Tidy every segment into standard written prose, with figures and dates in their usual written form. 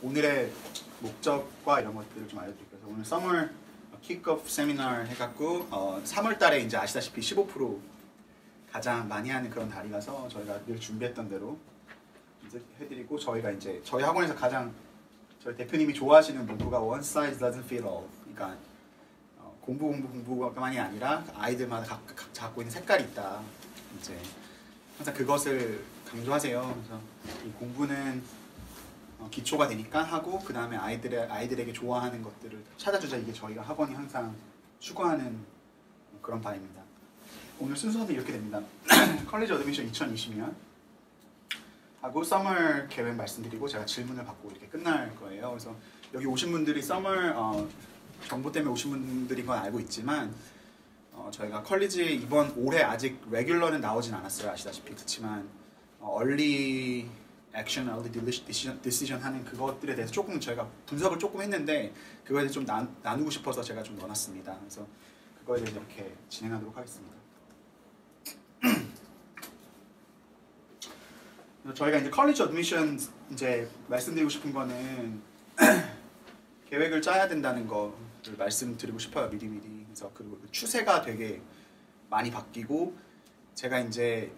오늘의 목적과 이런 것들을 좀 알려드릴게요. 그래서 오늘 서머 킥오프 세미나 해갖고 3월달에 이제 아시다시피 15% 가장 많이 하는 그런 달이라서 저희가 늘 준비했던 대로 이제 해드리고, 저희가 이제 저희 학원에서 가장 저희 대표님이 좋아하시는 문구가 One size doesn't fit all. 그러니까 공부만이 아니라 아이들마다 갖고 있는 색깔이 있다. 이제 항상 그것을 강조하세요. 그래서 이 공부는 기초가 되니까 하고, 그 다음에 아이들에게 좋아하는 것들을 찾아주자. 이게 저희가 학원이 항상 추구하는 그런 바입니다. 오늘 순서는 이렇게 됩니다. 컬리지 어드미션 2020년 하고 서머 계획 말씀드리고 제가 질문을 받고 이렇게 끝날 거예요. 그래서 여기 오신 분들이 서머 정보 때문에 오신 분들인 건 알고 있지만 저희가 컬리지 이번 올해 아직 레귤러는 나오진 않았어요. 아시다시피. 그렇지만 얼리 액션, 얼리 디시전 하는 그것들에 대해서 조금 저희가 분석을 조금 했는데 그거에 대해서 좀 나누고 싶어서 제가 좀 넣어놨습니다. 그래서 그거에 대해서 이렇게 진행하도록 하겠습니다. 저희가 이제 컬리지 어드미션 이제 말씀드리고 싶은 거는 계획을 짜야 된다는 거를 말씀드리고 싶어요. 미리미리. 그래서 그리고 추세가 되게 많이 바뀌고, 제가 이제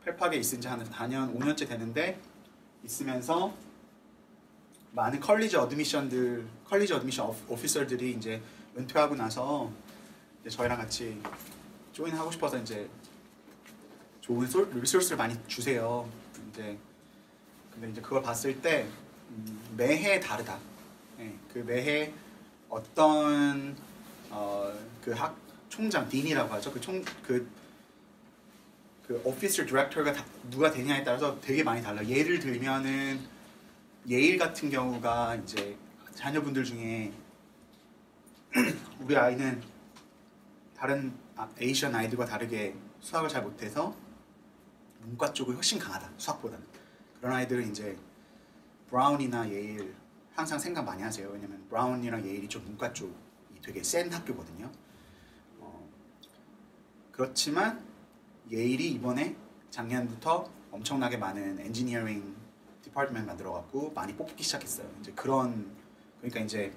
펠팍에 있은 지 한 4년, 5년째 되는데 있으면서 많은 컬리지 어드미션 오피서들이 이제 은퇴하고 나서 이제 저희랑 같이 조인하고 싶어서 이제 좋은 리소스를 많이 주세요. 근데 이제 그걸 봤을 때 매해 다르다. 네, 그 매해 어떤 그 학 총장 딘이라고 하죠. 그 오피스 디렉터가 누가 되냐에 따라서 되게 많이 달라요. 예를 들면은 예일 같은 경우가 이제 자녀분들 중에 우리 아이는 다른 에이시안 아이들과 다르게 수학을 잘 못해서 문과 쪽이 훨씬 강하다, 수학보다는. 그런 아이들은 이제 브라운이나 예일 항상 생각 많이 하세요. 왜냐면 브라운이랑 예일이 좀 문과 쪽이 되게 센 학교거든요. 그렇지만 예일이 이번에 작년부터 엄청나게 많은 엔지니어링 디파트먼트 만들어갖고 많이 뽑기 시작했어요. 이제 그러니까 이제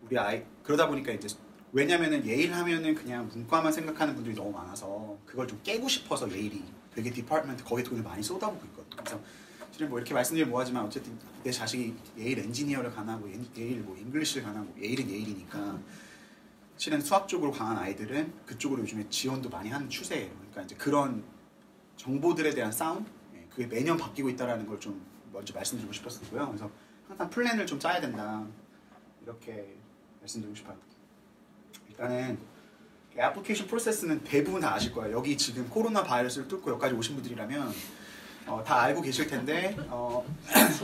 우리 아이 그러다 보니까 이제, 왜냐면은 예일 하면은 그냥 문과만 생각하는 분들이 너무 많아서 그걸 좀 깨고 싶어서 예일이 되게 디파트먼트 거기에 돈을 많이 쏟아붓고 있거든요. 그래서 실은 뭐 이렇게 말씀드리면 뭐하지만 어쨌든 내 자식이 예일 엔지니어를 가나고 예일 뭐 잉글리시를 가나고 예일은 예일이니까 실은 수학 쪽으로 강한 아이들은 그쪽으로 요즘에 지원도 많이 하는 추세예요. 그러니까 이제 그런 정보들에 대한 싸움, 그게 매년 바뀌고 있다는 걸 좀 먼저 말씀드리고 싶었고요. 그래서 항상 플랜을 좀 짜야 된다, 이렇게 말씀드리고 싶어요. 일단은 애플리케이션 프로세스는 대부분 다 아실 거예요. 여기 지금 코로나 바이러스를 뚫고 여기까지 오신 분들이라면 다 알고 계실 텐데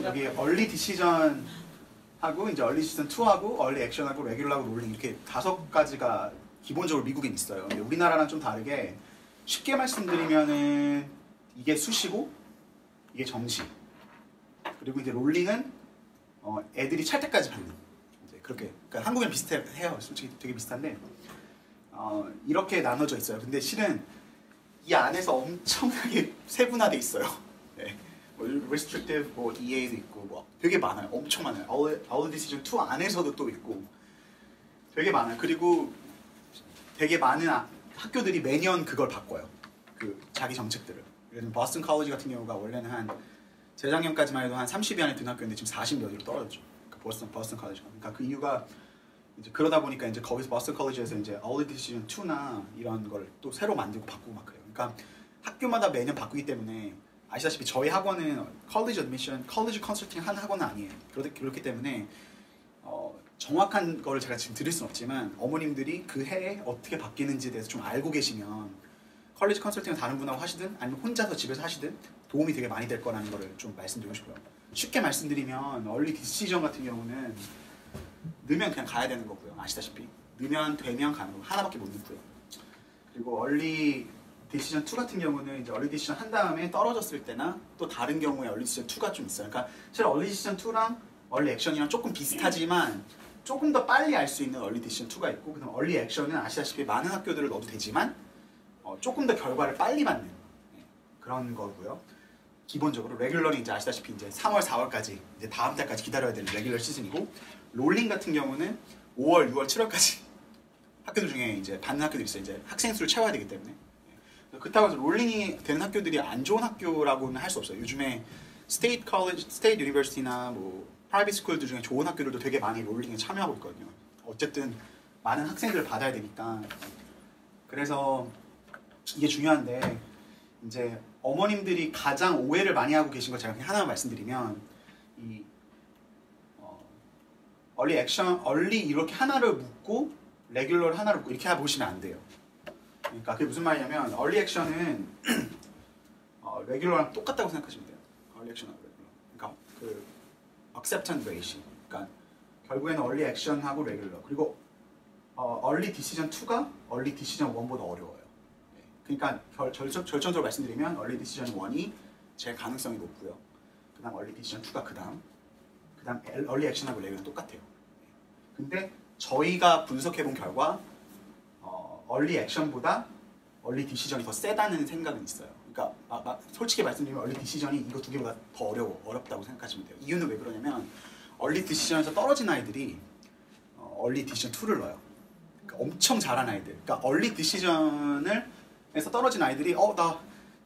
여기 얼리 디시전 하고 이제 얼리 디시전 2하고 얼리 액션하고 레귤러하고 롤링 이렇게 5가지가 기본적으로 미국엔 있어요. 근데 우리나라랑 좀 다르게 쉽게 말씀드리면은 이게 수시고 이게 정시, 그리고 이제 롤링은 애들이 찰 때까지 받는, 이제 그렇게, 그러니까 한국이랑 비슷해요. 솔직히 되게 비슷한데 이렇게 나눠져 있어요. 근데 실은 이 안에서 엄청나게 세분화돼 있어요. 네. 뭐 restrictive, 뭐 EA도 있고 뭐 되게 많아요. 엄청 많아요. All Decision 2 안에서도 또 있고 되게 많아요. 그리고 되게 많은 학교들이 매년 그걸 바꿔요. 그 자기 정책들을. 예를 들면 버스턴 컬리지 같은 경우가 원래는 재작년까지만 해도 한 30위 안에 든 학교인데 지금 40몇위로 떨어졌죠. 그 버스턴 컬리지가. 그러니까 그 이유가 이제 그러다 보니까 이제 거기서 버스턴 컬리지에서 이제 All Decision 2나 이런 걸 또 새로 만들고 바꾸고 막 그래요. 그러니까 학교마다 매년 바꾸기 때문에 아시다시피 저희 학원은 컬리지 어드미션, 컬리지 컨설팅 한 학원은 아니에요. 그렇기 때문에 정확한 거를 제가 지금 드릴 수는 없지만 어머님들이 그 해에 어떻게 바뀌는지에 대해서 좀 알고 계시면 컬리지 컨설팅을 다른 분하고 하시든 아니면 혼자서 집에서 하시든 도움이 되게 많이 될 거라는 거를 좀 말씀드리고 싶어요. 쉽게 말씀드리면 얼리 디시전 같은 경우는 넣으면 그냥 가야 되는 거고요. 아시다시피 넣으면 되면 가는 거고 하나밖에 못 넣고요. 그리고 얼리 디시전 2 같은 경우는 이제 얼리 디시전 한 다음에 떨어졌을 때나 또 다른 경우에 얼리 디시전 2가 좀 있어요. 그러니까 사실 얼리 디시전 2랑 얼리 액션이랑 조금 비슷하지만 조금 더 빨리 알 수 있는 얼리 디시전 2가 있고, 그다음 얼리 액션은 아시다시피 많은 학교들을 넣어도 되지만 조금 더 결과를 빨리 맞는 그런 거고요. 기본적으로 레귤러는 이제 아시다시피 이제 3월, 4월까지 이제 다음 달까지 기다려야 되는 레귤러 시즌이고 롤링 같은 경우는 5월, 6월, 7월까지 학교들 중에 이제 받는 학교들이 있어요. 이제 학생 수를 채워야 되기 때문에. 그렇다고 해서 롤링이 되는 학교들이 안 좋은 학교라고는 할 수 없어요. 요즘에 스테이트 컬리지, 스테이트 유니버시티나 뭐 프라이빗 스쿨들 중에 좋은 학교들도 되게 많이 롤링에 참여하고 있거든요. 어쨌든 많은 학생들을 받아야 되니까. 그래서 이게 중요한데 이제 어머님들이 가장 오해를 많이 하고 계신 거 제가 그냥 하나만 말씀드리면 이 얼리 액션, 얼리 이렇게 하나를 묶고 레귤러를 하나를 묶고 이렇게 보시면 안 돼요. 그러니까 그게 무슨 말이냐면 얼리 액션은 레귤러랑 똑같다고 생각하시면 돼요. 얼리 액션하고 레귤러. 그러니까 그 acceptance ratio. 그러니까 결국에는 얼리 액션하고 레귤러. 그리고 얼리 디시전 2가 얼리 디시전 1보다 어려워요. 그러니까 결정적으로 말씀드리면 얼리 디시전 1이 제일 가능성이 높고요. 그 다음 얼리 디시전 2가 그 다음 얼리 액션하고 레귤러는 똑같아요. 근데 저희가 분석해본 결과 얼리 액션보다 얼리 디시전이 더 세다는 생각은 있어요. 그러니까 솔직히 말씀드리면 얼리 디시전이 이거 두 개보다 더 어렵다고 생각하시면 돼요. 이유는 왜 그러냐면 얼리 디시전에서 떨어진 아이들이 얼리 디시전 2를 넣어요. 그러니까 엄청 잘한 아이들. 그러니까 얼리 디시전에서 떨어진 아이들이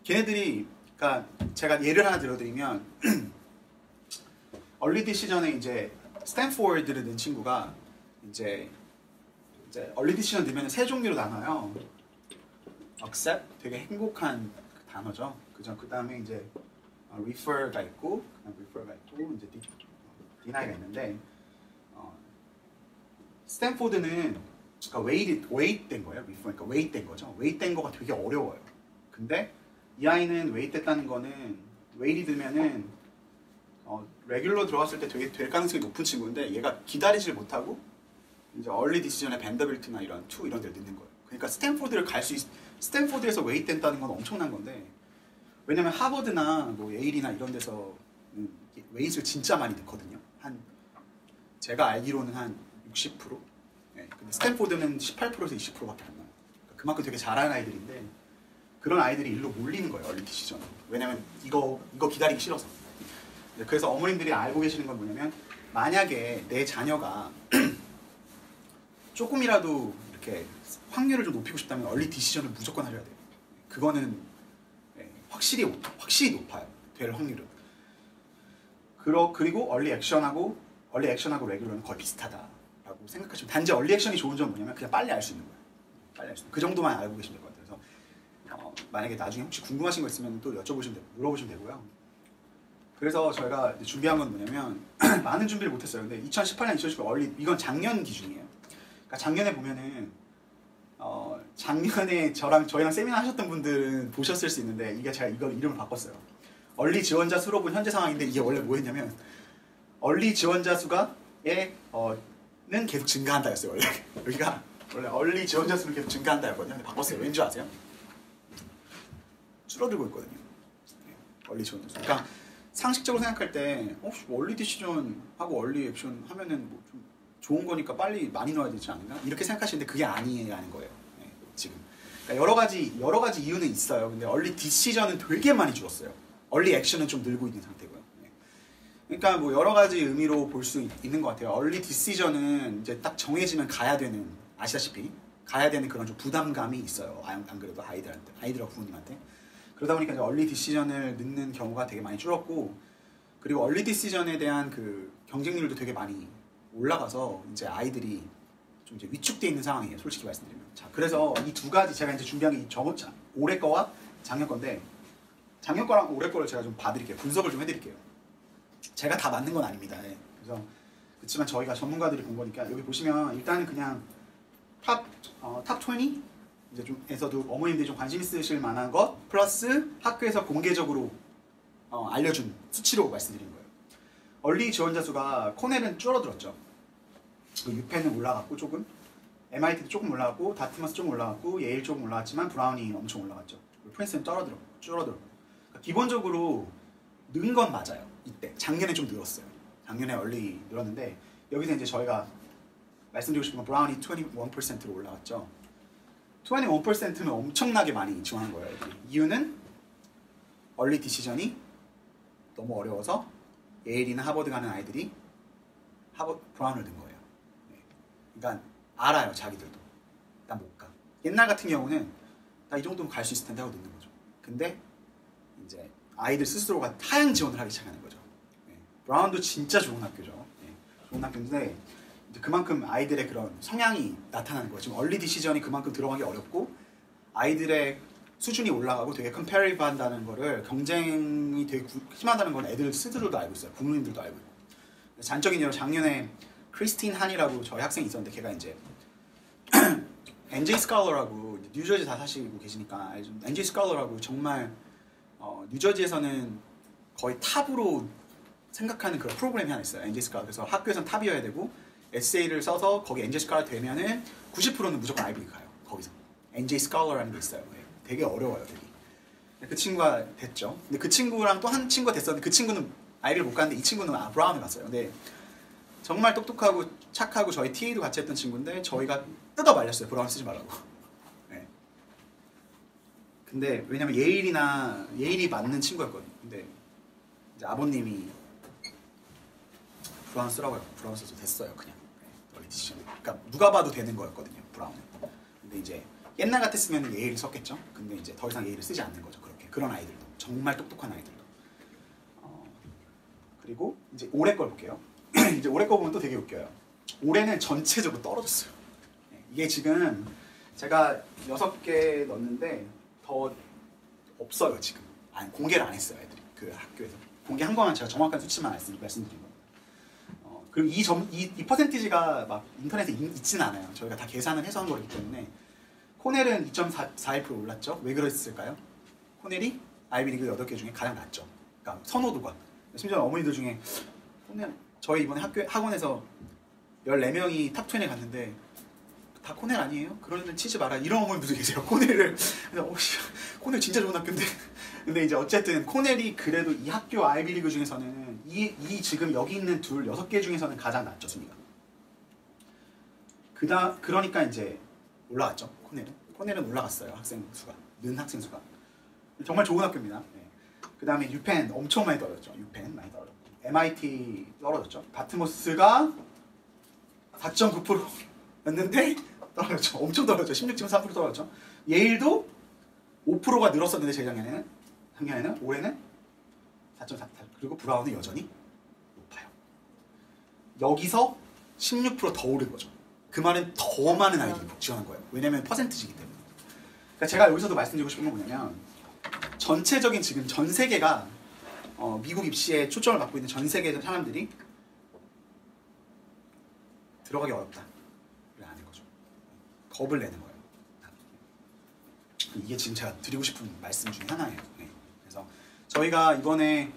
걔네들이 그러니까 제가 예를 하나 들어드리면 얼리 디시전에 이제 스탠포드를 넣은 친구가 이제 얼리 디시전 넣으면 세 종류로 나눠요. accept 되게 행복한 그 단어죠. 그죠? 그 다음에 이제 refer가 있고, 이제 deni가 있는데 스탠포드는 그러니까 weight 된 거예요. refer 그러니까 weight 된 거죠. weight 된 거가 되게 어려워요. 근데 이 아이는 weight 됐다는 거는 weight이 들면은 레귤러 들어갔을 때 되게 될 가능성이 높은 친구인데 얘가 기다리질 못하고 이제 얼리 디시전에 밴더빌트나 이런 데를 넣는 거예요. 그러니까 스탠포드에서 웨이트 된다는 건 엄청난 건데 왜냐면 하버드나 뭐 예일이나 이런 데서 웨이트를 진짜 많이 넣거든요. 제가 알기로는 한 60%? 네. 근데 스탠포드는 18%에서 20%밖에 안 나요. 그러니까 그만큼 되게 잘하는 아이들인데 그런 아이들이 일로 몰리는 거예요. 얼리 디시전. 왜냐면 이거 기다리기 싫어서. 그래서 어머님들이 알고 계시는 건 뭐냐면 만약에 내 자녀가 조금이라도 이렇게 확률을 좀 높이고 싶다면 얼리 디시전을 무조건 하셔야 돼요. 그거는 확실히 높아요. 될 확률은. 그리고 얼리 액션하고 레귤러는 거의 비슷하다라고 생각하시면 단지 얼리 액션이 좋은 점은 뭐냐면 그냥 빨리 알 수 있는 거예요. 빨리 알 수 있는 그 정도만 알고 계시면 될 것 같아요. 그래서 만약에 나중에 혹시 궁금하신 거 있으면 또 물어보시면 되고요. 그래서 저희가 준비한 건 뭐냐면 많은 준비를 못했어요. 근데 2018년, 2019년 얼리 이건 작년 기준이에요. 그러니까 작년에 보면은 작년에 저희랑 세미나 하셨던 분들은 보셨을 수 있는데 이게 제가 이걸 이름을 바꿨어요. 얼리 지원자 수로 본 현재 상황인데 이게 원래 뭐였냐면 얼리 지원자 수가 는 계속 증가한다였어요. 원래 얼리 지원자 수는 계속 증가한다였거든요. 근데 바꿨어요. 왠지 아세요? 줄어들고 있거든요. 얼리 지원자 수. 그러니까 상식적으로 생각할 때 얼리 디시전하고 얼리 액션 하면은 뭐 좀 좋은 거니까 빨리 많이 넣어야 되지 않나? 이렇게 생각하시는데 그게 아니라는 거예요. 네, 지금. 그러니까 여러 가지 이유는 있어요. 근데 얼리 디시전은 되게 많이 줄었어요. 얼리 액션은 좀 늘고 있는 상태고요. 네. 그러니까 뭐 여러 가지 의미로 볼 수 있는 것 같아요. 얼리 디시전은 이제 딱 정해지면 아시다시피 가야 되는 그런 좀 부담감이 있어요. 안 그래도 아이들하고 부모님한테. 그러다 보니까 이제 얼리 디시전을 넣는 경우가 되게 많이 줄었고, 그리고 얼리 디시전에 대한 그 경쟁률도 되게 많이 올라가서 이제 아이들이 좀 이제 위축돼 있는 상황이에요. 솔직히 말씀드리면. 자, 그래서 이 두 가지 제가 이제 준비한 게 올해 거와 작년 건데, 작년 거랑 올해 거를 제가 좀 봐드릴게요. 분석을 좀 해드릴게요. 제가 다 맞는 건 아닙니다. 예. 그렇지만 저희가 전문가들이 본 거니까 여기 보시면 일단은 그냥 탑 20 이제 좀 에서도 어머님들이 좀 관심 있으실 만한 것 플러스 학교에서 공개적으로 알려준 수치로 말씀드린 거예요. 얼리 지원자 수가 코넬은 줄어들었죠. 유펜은 올라갔고 조금, MIT도 조금 올라갔고, 다트머스 조금 올라갔고, 예일 조금 올라갔지만 브라운이 엄청 올라갔죠. 프린스는 줄어들었고. 그러니까 기본적으로 는 건 맞아요. 이때 작년에 좀 늘었어요. 작년에 얼리 늘었는데 여기서 이제 저희가 말씀드리고 싶은 건 브라운이 21%로 올라갔죠. 21%는 엄청나게 많이 지원한 거예요. 이유는 얼리 디시전이 너무 어려워서 예일이나 하버드 가는 아이들이 브라운을 넣은 거예요. 네. 그러니까 알아요, 자기들도. 나 못 가. 옛날 같은 경우는 나 이 정도면 갈 수 있을 텐데 하고 넣는 거죠. 근데 이제 아이들 스스로가 하향 지원을 하기 시작하는 거죠. 네. 브라운도 진짜 좋은 학교죠. 네. 좋은 학교인데 이제 그만큼 아이들의 그런 성향이 나타나는 거예요. 지금 얼리 디시전이 그만큼 들어가기 어렵고 아이들의 수준이 올라가고 되게 컴패리브 한다는 거를 경쟁이 되게 심하다는 건 애들 스스로도 알고 있어요. 부모님들도 알고 있고. 잔적인 예로 작년에 크리스틴 한이라고 저희 학생이 있었는데 걔가 이제 NJ 스칼러라고 뉴저지 다 사시고 계시니까 알죠. NJ 스칼러라고 정말 뉴저지에서는 거의 탑으로 생각하는 그런 프로그램이 하나 있어요. NJ 스칼러. 그래서 학교에서는 탑이어야 되고 에세이를 써서 거기 NJ 스칼러 되면은 90%는 무조건 아이비리 가요. 거기서 NJ 스칼러라는 게 있어요. 되게 어려워요, 되게. 그 친구가 됐죠. 근데 그 친구랑 또 한 친구가 됐었는데 그 친구는 아이비를 못 갔는데 이 친구는 브라운을 갔어요. 근데 정말 똑똑하고 착하고 저희 TA도 같이 했던 친구인데 저희가 뜯어 말렸어요. 브라운 쓰지 말라고. 네. 근데 왜냐면 예일이 맞는 친구였거든요. 근데 이제 아버님이 브라운 쓰라고 해요. 브라운 써서 됐어요, 그냥. 원래 디시전. 그러니까 누가 봐도 되는 거였거든요, 브라운은. 근데 이제 옛날 같았으면 예일을 썼겠죠. 근데 이제 더 이상 예일을 쓰지 않는 거죠. 그렇게 그런 아이들도 정말 똑똑한 아이들도. 그리고 이제 올해 걸 볼게요. 이제 올해 거 보면 또 되게 웃겨요. 올해는 전체적으로 떨어졌어요. 이게 지금 제가 6개 넣었는데 더 없어요 지금. 아니, 공개를 안 했어요 애들이 그 학교에서. 공개한 거만 제가 정확한 수치만 말씀드린 거예요. 그리고 이 퍼센티지가 막 인터넷에 있진 않아요. 저희가 다 계산을 해서 한 거기 때문에. 코넬은 2.41% 올랐죠. 왜 그랬을까요? 코넬이 아이비리그 8개 중에 가장 낮죠. 그러니까 선호도가. 심지어 어머니들 중에 코넬, 저희 이번에 학원에서 14명이 탑10에 갔는데 다 코넬 아니에요? 그런 애들 치지 마라. 이런 어머니들도 계세요. 코넬을. 코넬 진짜 좋은 학교인데. 근데 이제 어쨌든 코넬이 그래도 이 학교 아이비리그 중에서는 이 지금 여기 있는 6개 중에서는 가장 낮죠, 순위가. 그러니까 이제 올라갔죠. 코넬은 올라갔어요. 는 학생 수가. 정말 좋은 학교입니다. 네. 그 다음에 유펜 엄청 많이 떨어졌죠. 유펜 많이 떨어졌고 MIT 떨어졌죠. 다트모스가 4.9%였는데 떨어졌죠. 엄청 떨어졌죠. 16.3% 떨어졌죠. 예일도 5%가 늘었었는데 작년에는 올해는 4.4%. 그리고 브라운은 여전히 높아요. 여기서 16%더 오른 거죠. 그 말은 더 많은 아이들이 복지하는 거예요. 왜냐면 퍼센트지기 때문에. 그러니까 제가 여기서도 말씀드리고 싶은 건 뭐냐면 전체적인 지금 전 세계가 미국 입시에 초점을 받고 있는 전 세계의 사람들이 들어가기 어렵다를 아는 거죠. 겁을 내는 거예요. 이게 지금 제가 드리고 싶은 말씀 중에 하나예요. 네. 그래서 저희가 이번에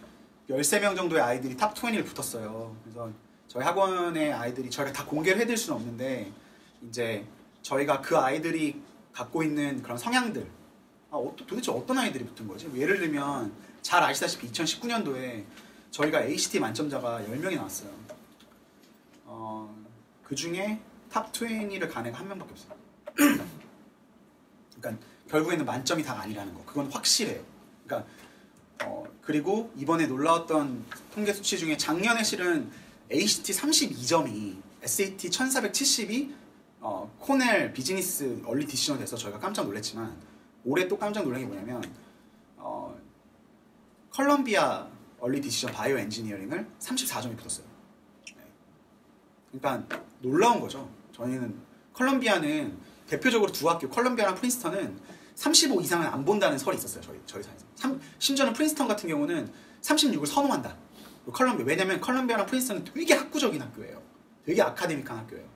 13명 정도의 아이들이 탑 20를 붙었어요. 그래서 저희 학원의 아이들이 저희가 다 공개를 해드릴 수는 없는데 이제 저희가 그 아이들이 갖고 있는 그런 성향들 도대체 어떤 아이들이 붙은 거지? 예를 들면 잘 아시다시피 2019년도에 저희가 ACT 만점자가 10명이 나왔어요. 그 중에 탑 20를 간 애가 1명밖에 없어요. 그러니까 결국에는 만점이 다가 아니라는 거. 그건 확실해요. 그러니까 그리고 이번에 놀라웠던 통계 수치 중에 작년에 실은 ACT 32점이 SAT 1470이 코넬 비즈니스 얼리 디시전 돼서 저희가 깜짝 놀랐지만 올해 또 깜짝 놀란 게 뭐냐면 컬럼비아 얼리 디시전 바이오 엔지니어링을 34점이 붙었어요. 그러니까 놀라운 거죠. 저희는 컬럼비아는 대표적으로 두 학교 컬럼비아랑 프린스턴은 35 이상은 안 본다는 설이 있었어요. 저희 사이에서. 심지어는 프린스턴 같은 경우는 36을 선호한다. 왜냐면 컬럼비아랑 프린스턴은 되게 학구적인 학교예요. 되게 아카데믹한 학교예요.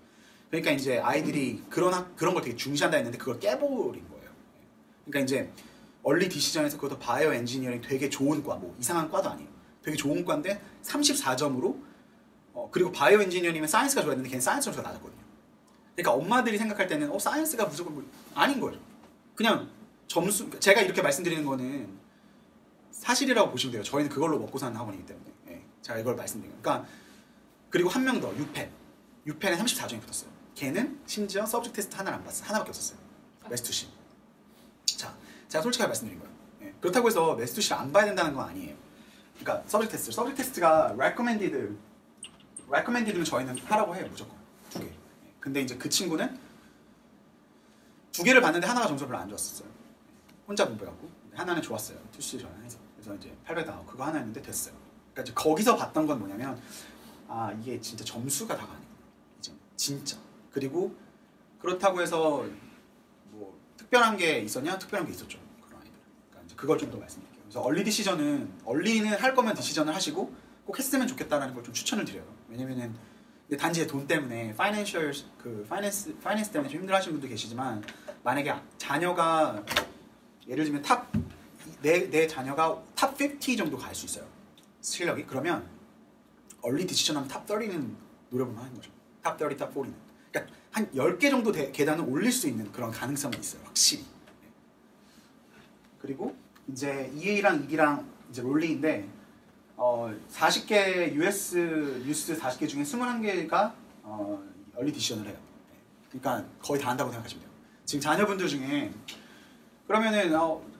그러니까 이제 아이들이 그런 걸 되게 중시한다 했는데 그걸 깨버린 거예요. 그러니까 이제 얼리 디시전에서 그것도 바이오 엔지니어링 되게 좋은 과, 뭐 이상한 과도 아니에요. 되게 좋은 과인데 34점으로 그리고 바이오 엔지니어링은 사이언스가 좋아야 되는데 걔는 사이언스 점수가 낮았거든요. 그러니까 엄마들이 생각할 때는 사이언스가 무조건 뭐 아닌 거예요. 그냥 점수, 제가 이렇게 말씀드리는 거는 사실이라고 보시면 돼요. 저희는 그걸로 먹고 사는 학원이기 때문에. 예, 제가 이걸 말씀드리는 거예요. 그러니까 그리고 한 명 더, 유펜에 34점이 붙었어요. 걔는 심지어 서브젝트 테스트 하나를 안 봤어요. 하나밖에 없었어요. 메스투시. 자, 제가 솔직하게 말씀드린 거예요. 예, 그렇다고 해서 메스투시를 안 봐야 된다는 건 아니에요. 그러니까 서브젝트 테스트가 recommended는 저희는 하라고 해요. 무조건 2개. 근데 이제 그 친구는 2개를 봤는데 하나가 점수가 별로 안 좋았었어요. 혼자 공부해갖고 하나는 좋았어요. 투시 전화해서. 그래서 이제 800 나오고 그거 하나 했는데 됐어요. 그러니까 이제 거기서 봤던 건 뭐냐면 아 이게 진짜 점수가 다가 아니구나. 이제 진짜. 그리고 그렇다고 해서 뭐 특별한 게 있었냐? 특별한 게 있었죠. 그런 아이들. 그러니까 이제 그걸 좀 더 말씀드릴게요. 그래서 얼리는 할 거면 디시전을 하시고 꼭 했으면 좋겠다라는 걸 좀 추천을 드려요. 왜냐면은 단지 돈 때문에 파이낸스 때문에 좀 힘들어하시는 분도 계시지만 만약에 자녀가 예를 들면 내 자녀가 탑 50 정도 갈 수 있어요. 실력이. 그러면 얼리 디시전 하면 탑 30는 노려보면 하는 거죠. 탑 30, 탑 40는. 그러니까 한 10개 정도 계단을 올릴 수 있는 그런 가능성이 있어요. 확실히. 그리고 이제 EA랑 EB랑 이제 롤링인데 40개 US 뉴스 40개 중에 21개가 얼리 디시전을 해요. 그러니까 거의 다 한다고 생각하시면 돼요. 지금 자녀분들 중에 그러면은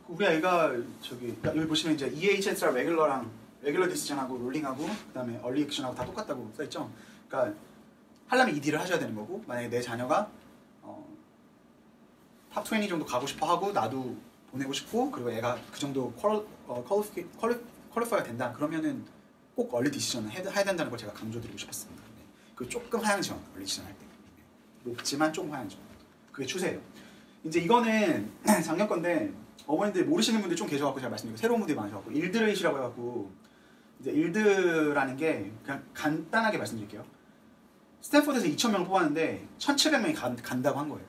우리 아이가 여기 보시면 이제 EHSR 레귤러 디시전하고 롤링하고 그다음에 얼리 액션하고 다 똑같다고 써있죠. 그러니까 하려면 ED를 하셔야 되는 거고 만약에 내 자녀가 탑 20 정도 가고 싶어 하고 나도 보내고 싶고 그리고 애가 그 정도 퀄리파이가 된다 그러면은 꼭 얼리 디시전을 해야 된다는 걸 제가 강조드리고 싶었습니다. 네. 그 조금 하향 지원 얼리 디시전 할 때 높지만 조금 하향 지원 그게 추세예요. 이제 이거는 작년 건데 어머님들 모르시는 분들 좀 계셔갖고 제가 말씀드리고 새로운 분들이 많으셔갖고 일드레이시라고 해갖고 이제 일드라는 게 그냥 간단하게 말씀드릴게요. 스탠포드에서 2,000명을 뽑았는데 1,700명이 간다고 한 거예요.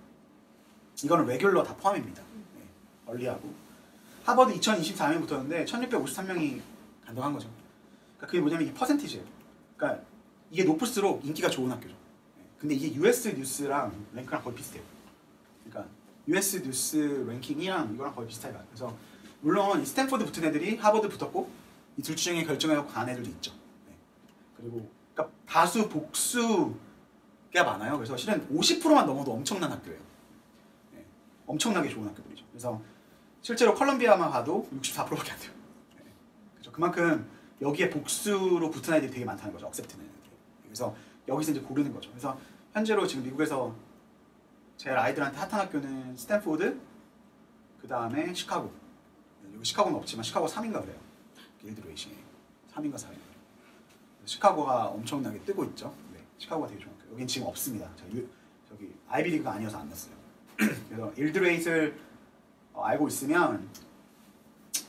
이거는 레귤러 다 포함입니다. 네. 얼리하고 하버드 2,024명이 붙었는데 1,653명이 간다고 한 거죠. 그러니까 그게 뭐냐면 이 퍼센티지예요. 그러니까 이게 높을수록 인기가 좋은 학교죠. 네. 근데 이게 US 뉴스랑 랭크랑 거의 비슷해요. 그러니까 US 뉴스 랭킹이랑 이거랑 거의 비슷해요. 그래서 물론 이 스탠포드 붙은 애들이 하버드 붙었고 이 둘 중에 결정해서 간 애들도 있죠. 네. 그리고 그러니까 다수 복수가 많아요. 그래서 실은 50%만 넘어도 엄청난 학교예요. 네. 엄청나게 좋은 학교들이죠. 그래서 실제로 컬럼비아만 가도 64%밖에 안 돼요. 네. 그렇죠. 그만큼 여기에 복수로 붙은 아이들이 되게 많다는 거죠. 억셉트는. 그래서 여기서 이제 고르는 거죠. 그래서 현재로 지금 미국에서 제일 아이들한테 핫한 학교는 스탠포드, 그 다음에 시카고. 여기 시카고는 없지만 시카고 3인가 그래요. 길드레이시 3인가 4인가. 시카고가 엄청나게 뜨고 있죠. 네, 시카고가 되게 좋은 학교. 여긴 지금 없습니다. 저기 아이비리그가 아니어서 안 났어요. 그래서 일드레이스를 알고 있으면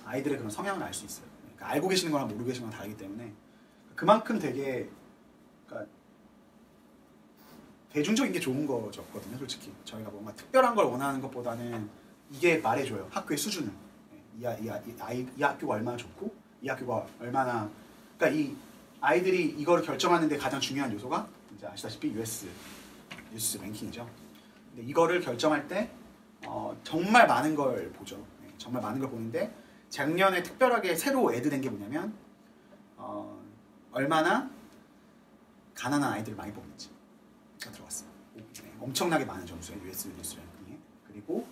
아이들의 그런 성향을 알 수 있어요. 그러니까 알고 계시는 거랑 모르고 계시는 거랑 다르기 때문에 그만큼 되게 그러니까 대중적인 게 좋은 거였거든요. 솔직히 저희가 뭔가 특별한 걸 원하는 것보다는 이게 말해줘요. 학교의 수준을. 이 학교가 얼마나 좋고 이 학교가 얼마나 그러니까 이 아이들이 이거를 결정하는데 가장 중요한 요소가 이제 아시다시피 US 뉴스 랭킹이죠. 근데 이거를 결정할 때 정말 많은 걸 보죠. 네, 정말 많은 걸 보는데 작년에 특별하게 새로 애드된 게 뭐냐면 얼마나 가난한 아이들을 많이 뽑는지가 들어갔어요. 네, 엄청나게 많은 점수의 US 뉴스 랭킹에. 그리고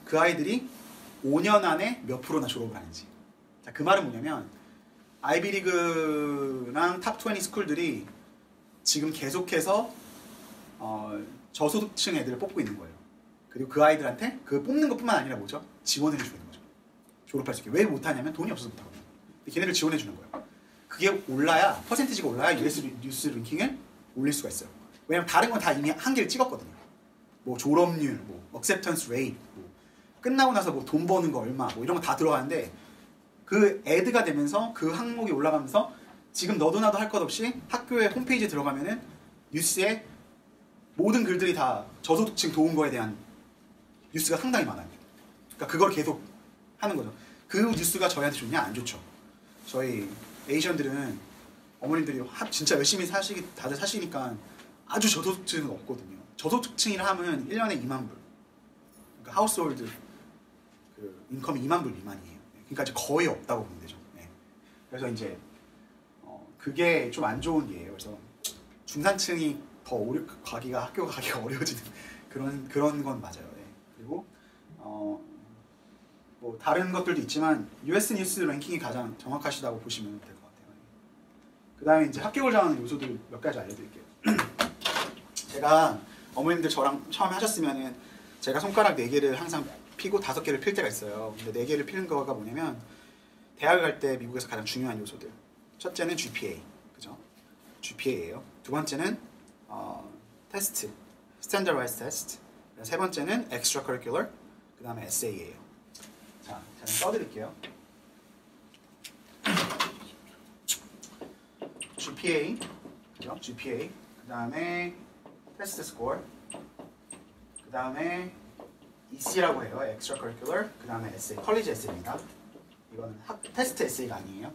그 아이들이 5년 안에 몇 프로나 졸업을 하는지. 자, 그 말은 뭐냐면 아이비리그랑 탑20 스쿨들이 지금 계속해서 저소득층 애들을 뽑고 있는 거예요. 그리고 그 아이들한테 그 뽑는 것뿐만 아니라 뭐죠? 지원을 해주는 거죠. 졸업할 수 있게. 왜 못하냐면 돈이 없어서 못하거든요. 근데 걔네를 지원해 주는 거예요. 그게 올라야 퍼센티지가 올라야 US 뉴스 랭킹을 올릴 수가 있어요. 왜냐면 다른 건 다 이미 한계를 찍었거든요. 뭐 졸업률, 뭐 acceptance rate, 뭐 끝나고 나서 뭐 돈 버는 거 얼마, 뭐 이런 거 다 들어가는데 그 애드가 되면서 그 항목이 올라가면서 지금 너도 나도 할 것 없이 학교의 홈페이지에 들어가면은 뉴스에 모든 글들이 다 저소득층 도운 거에 대한 뉴스가 상당히 많아요. 그러니까 그걸 계속 하는 거죠. 그 뉴스가 저희한테 좋냐? 안 좋죠. 저희 에이션들은 어머님들이 진짜 열심히 다들 사시니까 아주 저소득층은 없거든요. 저소득층이라 하면 1년에 2만 불. 그러니까 하우스홀드 그 인컴이 2만 불 미만이에요. 그러니까 이제 거의 없다고 보면 되죠. 네. 그래서 이제 그게 좀 안 좋은 예예요. 그래서 중산층이 더 학교 가기가 어려워지는 그런 건 맞아요. 네. 그리고 뭐 뭐 다른 것들도 있지만 US 뉴스 랭킹이 가장 정확하시다고 보시면 될 것 같아요. 그 다음에 이제 합격을 정하는 요소들 몇 가지 알려드릴게요. 제가 어머님들 저랑 처음 하셨으면은 제가 손가락 4개를 항상 피고 5개를 필 때가 있어요. 근데 4개를 피는 거가 뭐냐면 대학을 갈 때 미국에서 가장 중요한 요소들. 첫째는 GPA, 그죠? GPA예요. 두 번째는 테스트, Standardized Test. 세 번째는 Extracurricular. 그 다음에 Essay예요. 자, 제가 써드릴게요. GPA, 그죠? GPA. 그 다음에 테스트 스코어. 그 다음에 EC라고 해요. Extracurricular. 그 다음에 Essay, 컬리지 에세이입니다. 이거는 테스트 에세이가 아니에요.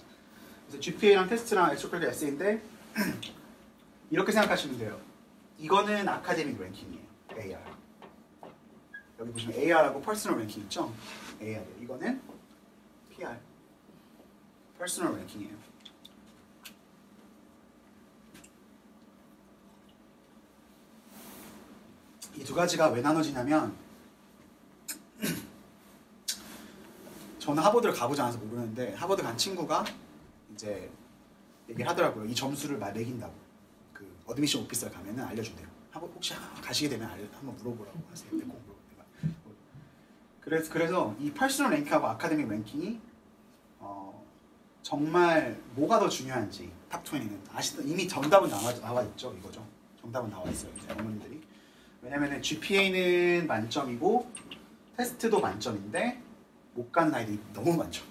그래서 GPA랑 테스트랑 Extracurricular 에세이인데 이렇게 생각하시면 돼요. 이거는 아카데믹 랭킹이에요. AR. 여기 보시면 AR하고 퍼스널 랭킹 있죠? AR. 이거는 PR. 퍼스널 랭킹이에요. 이 두 가지가 왜 나눠지냐면 저는 하버드를 가보지 않아서 모르는데 하버드 간 친구가 이제 얘기를 하더라고요. 이 점수를 매긴다고. 그 어드미션 오피스에 가면은 알려준대요. 혹시 가시게 되면 한번 물어보라고 하세요. 꼭 그래서 이 퍼스널 랭킹하고 아카데믹 랭킹이 정말 뭐가 더 중요한지 탑 20는 이미 정답은 나와 있죠. 이거죠. 정답은 나와 있어요. 어머님들이. 왜냐면은 GPA는 만점이고 테스트도 만점인데 못 가는 아이들이 너무 많죠.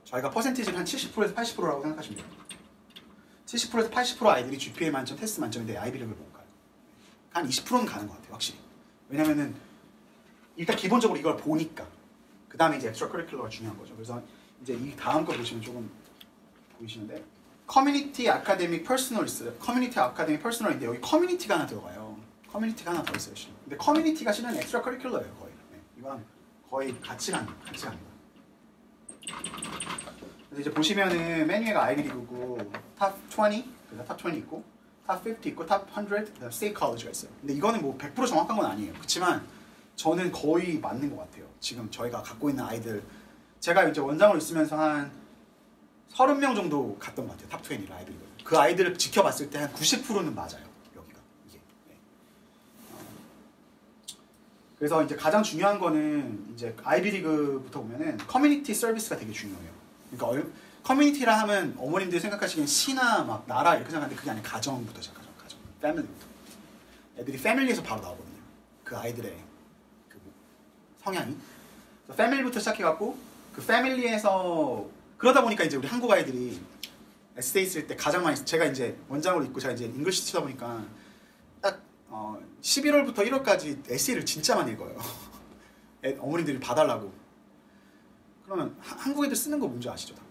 저희가 퍼센티지를 한 70%에서 80%라고 생각하시면 돼요. 70%에서 80% 아이들이 GPA 만점, 테스트 만점인데 아이비리그를 못 가요. 한 20%는 가는 것 같아요, 확실히. 왜냐면은 일단 기본적으로 이걸 보니까 그 다음에 이제 엑스트라커리큘러가 중요한 거죠. 그래서 이제 이 다음 거 보시면 조금 보이시는데 커뮤니티 아카데믹 퍼스널 있어요. 커뮤니티 아카데믹 퍼스널인데 여기 커뮤니티가 하나 들어가요. 커뮤니티가 하나 더 있어요. 근데 커뮤니티가 실은 엑스트라커리큘러예요, 거의. 네, 이건 거의 같이 갑니다. 그래서 이제 보시면은 메뉴가 아이비리그고 탑 20, 탑 20 있고 탑 50 있고 탑 100, 스테이트 컬리지가 있어요. 근데 이거는 뭐 100% 정확한 건 아니에요. 그렇지만 저는 거의 맞는 것 같아요. 지금 저희가 갖고 있는 아이들 제가 이제 원장으로 있으면서 한 30명 정도 갔던 것 같아요. 탑 20 아이비리그. 그 아이들을 지켜봤을 때 한 90%는 맞아요. 여기가 이게. 네. 그래서 이제 가장 중요한 거는 이제 아이비리그부터 보면은 커뮤니티 서비스가 되게 중요해요. 그러니까 커뮤니티라 하면 어머님들이 생각하시기엔 시나 막 나라 이렇게 생각하는데 그게 아니라 가정부터 시작하죠. 가정, 패밀리부터. 애들이 패밀리에서 바로 나오거든요. 그 아이들의 그 성향이. 패밀리부터 시작해갖고 그 패밀리에서 그러다 보니까 이제 우리 한국 아이들이 에세이 쓸 때 가장 많이 제가 이제 원장으로 있고 제가 이제 잉글리시 치다 보니까 딱 11월부터 1월까지 에세이를 진짜 많이 읽어요. 어머님들이 봐달라고. 그러면 한국 애들 쓰는 거 뭔지 아시죠? 다?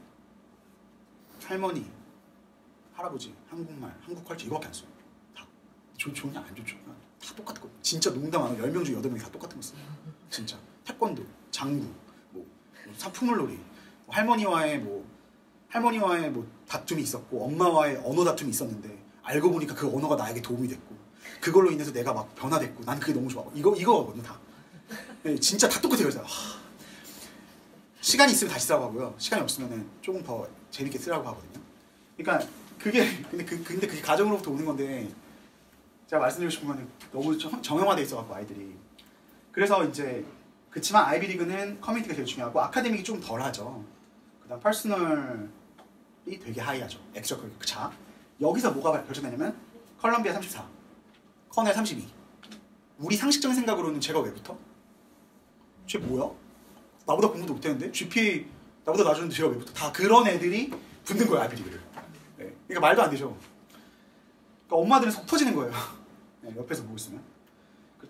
할머니, 할아버지, 한국말, 한국 컬처 이거밖에 안 써요. 다 좋냐 안 좋죠? 다 똑같은 거. 진짜 농담 안 하고 10명 중에 8명이 다 똑같은 거 써요. 진짜. 태권도, 장구, 뭐 사품물놀이, 할머니와의 다툼이 있었고 엄마와의 언어 다툼이 있었는데 알고 보니까 그 언어가 나에게 도움이 됐고 그걸로 인해서 내가 막 변화됐고 난 그게 너무 좋아. 이거거든요 다. 네, 진짜 다 똑같아요. 그래서 시간이 있으면 다시 쓰라고 하고요. 시간이 없으면 조금 더 재밌게 쓰라고 하거든요. 그러니까 그게 근데 그게 가정으로부터 오는 건데 제가 말씀드리고 싶은 거는 너무 정형화돼 있어갖고 아이들이. 그래서 이제 그치만 아이비리그는 커뮤니티가 되게 중요하고 아카데믹이 좀 덜하죠. 그다음 퍼스널이 되게 하이하죠. 엑스트라커리큘러. 자, 여기서 뭐가 결정되냐면 컬럼비아 34, 커넬 32. 우리 상식적인 생각으로는 제가 왜 붙어? 쟤 뭐야? 나보다 공부도 못했는데? GPA 나보다 낮았는데 제가 왜 붙어? 다 그런 애들이 붙는 거예요, 아이비리그를. 네. 그러니까 말도 안 되죠. 그러니까 엄마들은 속 터지는 거예요. 네, 옆에서 보고 있으면.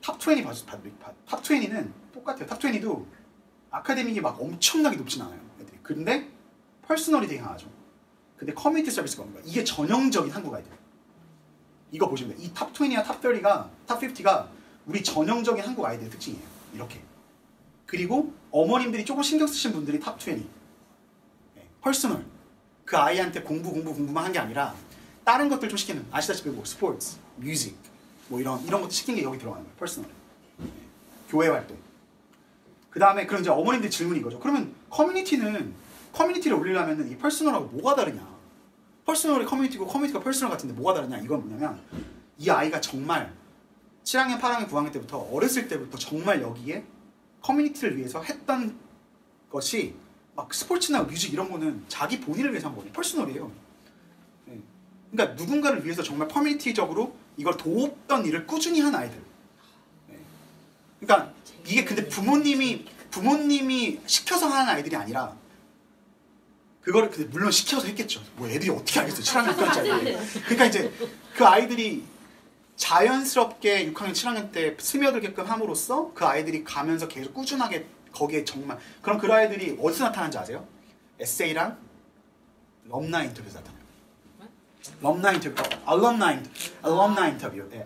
탑 20 탑 20는 똑같아요. 탑 20도 아카데믹이 막 엄청나게 높진 않아요. 애들이. 근데 퍼스널이 되게 강하죠. 근데 커뮤니티 서비스가 뭔가 이게 전형적인 한국 아이들. 이거 보시면 돼요. 이 탑 20와 탑 30가 탑 50가 우리 전형적인 한국 아이들의 특징이에요. 이렇게. 그리고 어머님들이 조금 신경 쓰신 분들이 탑 20. 네, 퍼스널. 그 아이한테 공부만 한 게 아니라 다른 것들 좀 시키는 아시다시피 뭐 스포츠, 뮤직 뭐 이런 것도 시킨 게 여기 들어가는 거예요. 퍼스널. 네, 교회 활동. 그 다음에 그럼 이제 어머님들 질문이 이거죠. 그러면 커뮤니티를 올리려면 이 퍼스널하고 뭐가 다르냐? 퍼스널이 커뮤니티고 커뮤니티가 퍼스널 같은데 뭐가 다르냐? 이건 뭐냐면 이 아이가 정말 7학년, 8학년, 9학년 때부터 어렸을 때부터 정말 여기에 커뮤니티를 위해서 했던 것이 막 스포츠나 뮤직 이런 거는 자기 본인을 위해서 한 거예요. 퍼스널이에요. 네. 그러니까 누군가를 위해서 정말 커뮤니티적으로 이걸 도웠던 일을 꾸준히 한 아이들. 네. 그러니까 이게 근데 부모님이 시켜서 하는 아이들이 아니라 그거를 근데 물론 시켜서 했겠죠. 뭐 애들이 어떻게 알겠어요. 7학년 6학년짜리. 그러니까 이제 그 아이들이 자연스럽게 6학년, 7학년 때 스며들게끔 함으로써 그 아이들이 가면서 계속 꾸준하게 거기에 정말 그럼 그 아이들이 어디서 나타나는지 아세요? 에세이랑 럼나 인터뷰에서 나타나요. 럼나 인터뷰, 알럼나 인터뷰. 네,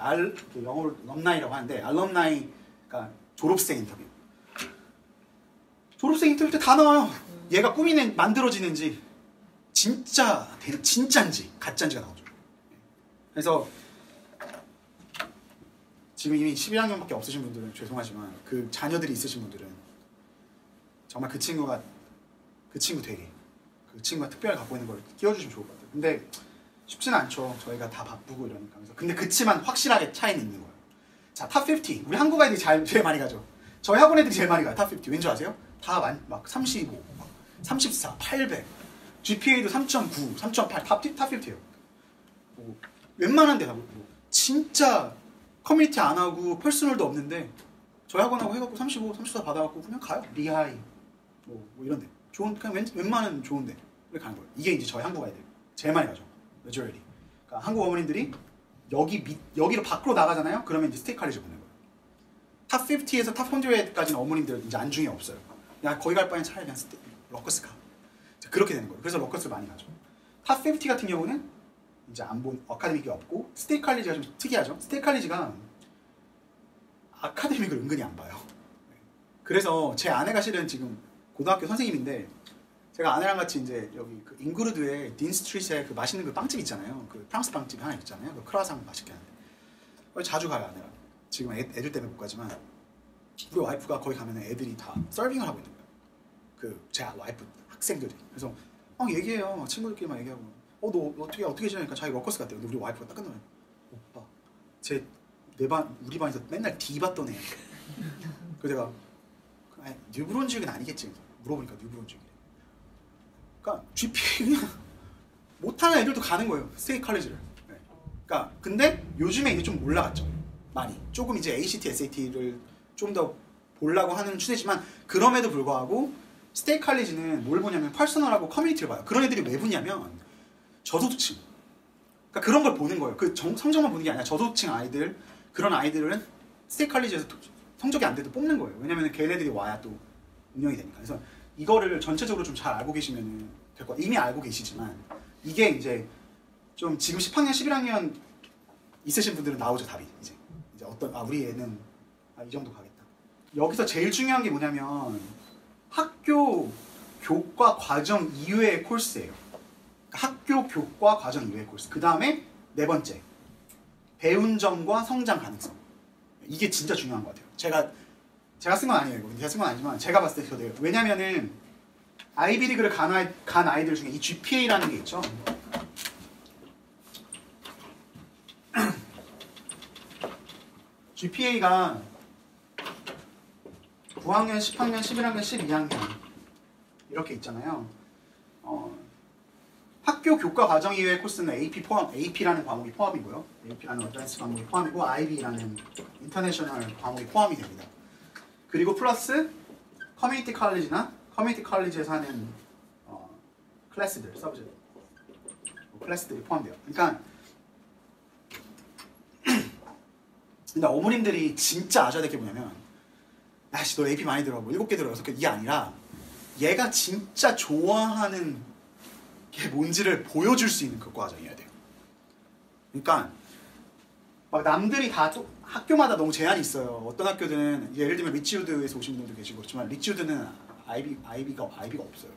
영어로 럼나이라고 하는데 알럼나이가 졸업생 인터뷰. 졸업생 인터뷰 때 다 나와요. 얘가 만들어지는지 진짜인지 가짜인지가 나오죠. 그래서 지금 이미 11학년밖에 없으신 분들은 죄송하지만 그 자녀들이 있으신 분들은 정말 그 친구가 특별히 갖고 있는 걸 끼워주시면 좋을 것 같아요. 근데 쉽지는 않죠. 저희가 다 바쁘고 이러니까. 근데 그치만 확실하게 차이는 있는 거예요. 자, 탑 50. 우리 한국 아이들이 제일 많이 가죠. 저희 학원 애들이 제일 많이 가요. 탑 50. 왠지 아세요? 다 막 35, 34, 800. GPA도 3.9, 3.8. 탑 50예요. 뭐, 웬만한 데다 진짜 커뮤니티 안 하고 퍼스널도 없는데 저희 학원하고 해갖고 35, 34 받아갖고 그냥 가요. 리하이 뭐 이런데 그냥 웬만한 좋은데 왜 가는 거예요? 이게 이제 저희 한국 아이들 제일 많이 가죠. majority. 그러니까 한국 어머님들이 여기로 밖으로 나가잖아요. 그러면 이제 스테이트 칼리지 보내는 거예요. 탑 50에서 탑 100까지는 어머님들 이제 안중에 없어요. 야 거기 갈 바엔 차라리 그냥 러커스 가. 그렇게 되는 거예요. 그래서 러커스를 많이 가죠. 탑 50 같은 경우는 이제 아카데믹이 없고 스테이트 칼리지가 좀 특이하죠. 스테이트 칼리지가 아카데믹을 은근히 안 봐요. 그래서 제 아내가 실은 지금 고등학교 선생님인데 제가 아내랑 같이 이제 여기 그 잉그루드에 딘 스트리트에 그 맛있는 그 빵집 있잖아요. 그 프랑스 빵집 하나 있잖아요. 그 크라상 맛있게 하는데 거기 자주 가요 아내랑. 지금 애들 때문에 못 가지만 우리 와이프가 거기 가면 애들이 다 서빙을 하고 있는 거예요. 그 제 와이프 학생들이. 그래서 막 얘기해요. 친구들끼리만 얘기하고 너 어떻게 지내니까 자기 러커스 같대요. 근데 우리 와이프가 딱 끝나면 오빠 우리 반에서 맨날 D 봤던 애야. 그래서 내가 뉴브론직은 아니겠지. 물어보니까 뉴브론직이래. 그러니까 GPA 그냥 못하는 애들도 가는 거예요. 스테이트 칼리지를. 네. 그러니까 근데 요즘에 이게 좀 올라갔죠. 많이. 조금 이제 ACT, SAT를 좀 더 보려고 하는 추세지만 그럼에도 불구하고 스테이트 칼리지는 뭘 보냐면 퍼스널하고 커뮤니티를 봐요. 그런 애들이 왜 보냐면 저소득층. 그러니까 그런 걸 보는 거예요. 그 성적만 보는 게 아니라 저소득층 아이들 그런 아이들은 스테이트 칼리지에서 성적이 안 돼도 뽑는 거예요. 왜냐면 걔네들이 와야 또 운영이 되니까. 그래서 이거를 전체적으로 좀 잘 알고 계시면 될 것 같아요. 이미 알고 계시지만 이게 이제 좀 지금 10학년, 11학년 있으신 분들은 나오죠 답이. 이제 우리 애는 이 정도 가겠다. 여기서 제일 중요한 게 뭐냐면 학교 교과 과정 이외의 코스예요. 학교 교과 과정 이외의 코스. 그 다음에 네 번째 배운 점과 성장 가능성. 이게 진짜 중요한 것 같아요. 제가 쓴 건 아니에요. 이거. 제가 쓴 건 아니지만 제가 봤을 때 그래요. 왜냐면은 아이비리그를 간 아이들 중에 이 GPA라는 게 있죠. GPA가 9학년, 10학년, 11학년, 12학년 이렇게 있잖아요. 학교 교과 과정 이외의 코스는 AP라는 과목이 포함이고요. AP라는 어드밴스 과목이 포함이고 IB라는 인터내셔널 과목이 포함이 됩니다. 그리고 플러스 커뮤니티 칼리지나 커뮤니티 칼리지에서 하는 클래스들, 서브젝트 클래스들이 포함돼요. 그러니까 근데 어머님들이 진짜 아셔야 될 게 뭐냐면 야씨 너 AP 많이 들어 뭐 7개 들어 6개 이게 아니라 얘가 진짜 좋아하는 게 뭔지를 보여줄 수 있는 그 과정이어야 돼요. 그러니까 막 남들이 다 학교마다 너무 제한이 있어요. 어떤 학교들은 예를 들면 리치우드에서 오신 분들도 계시고 그렇지만 리치우드는 IB가 없어요.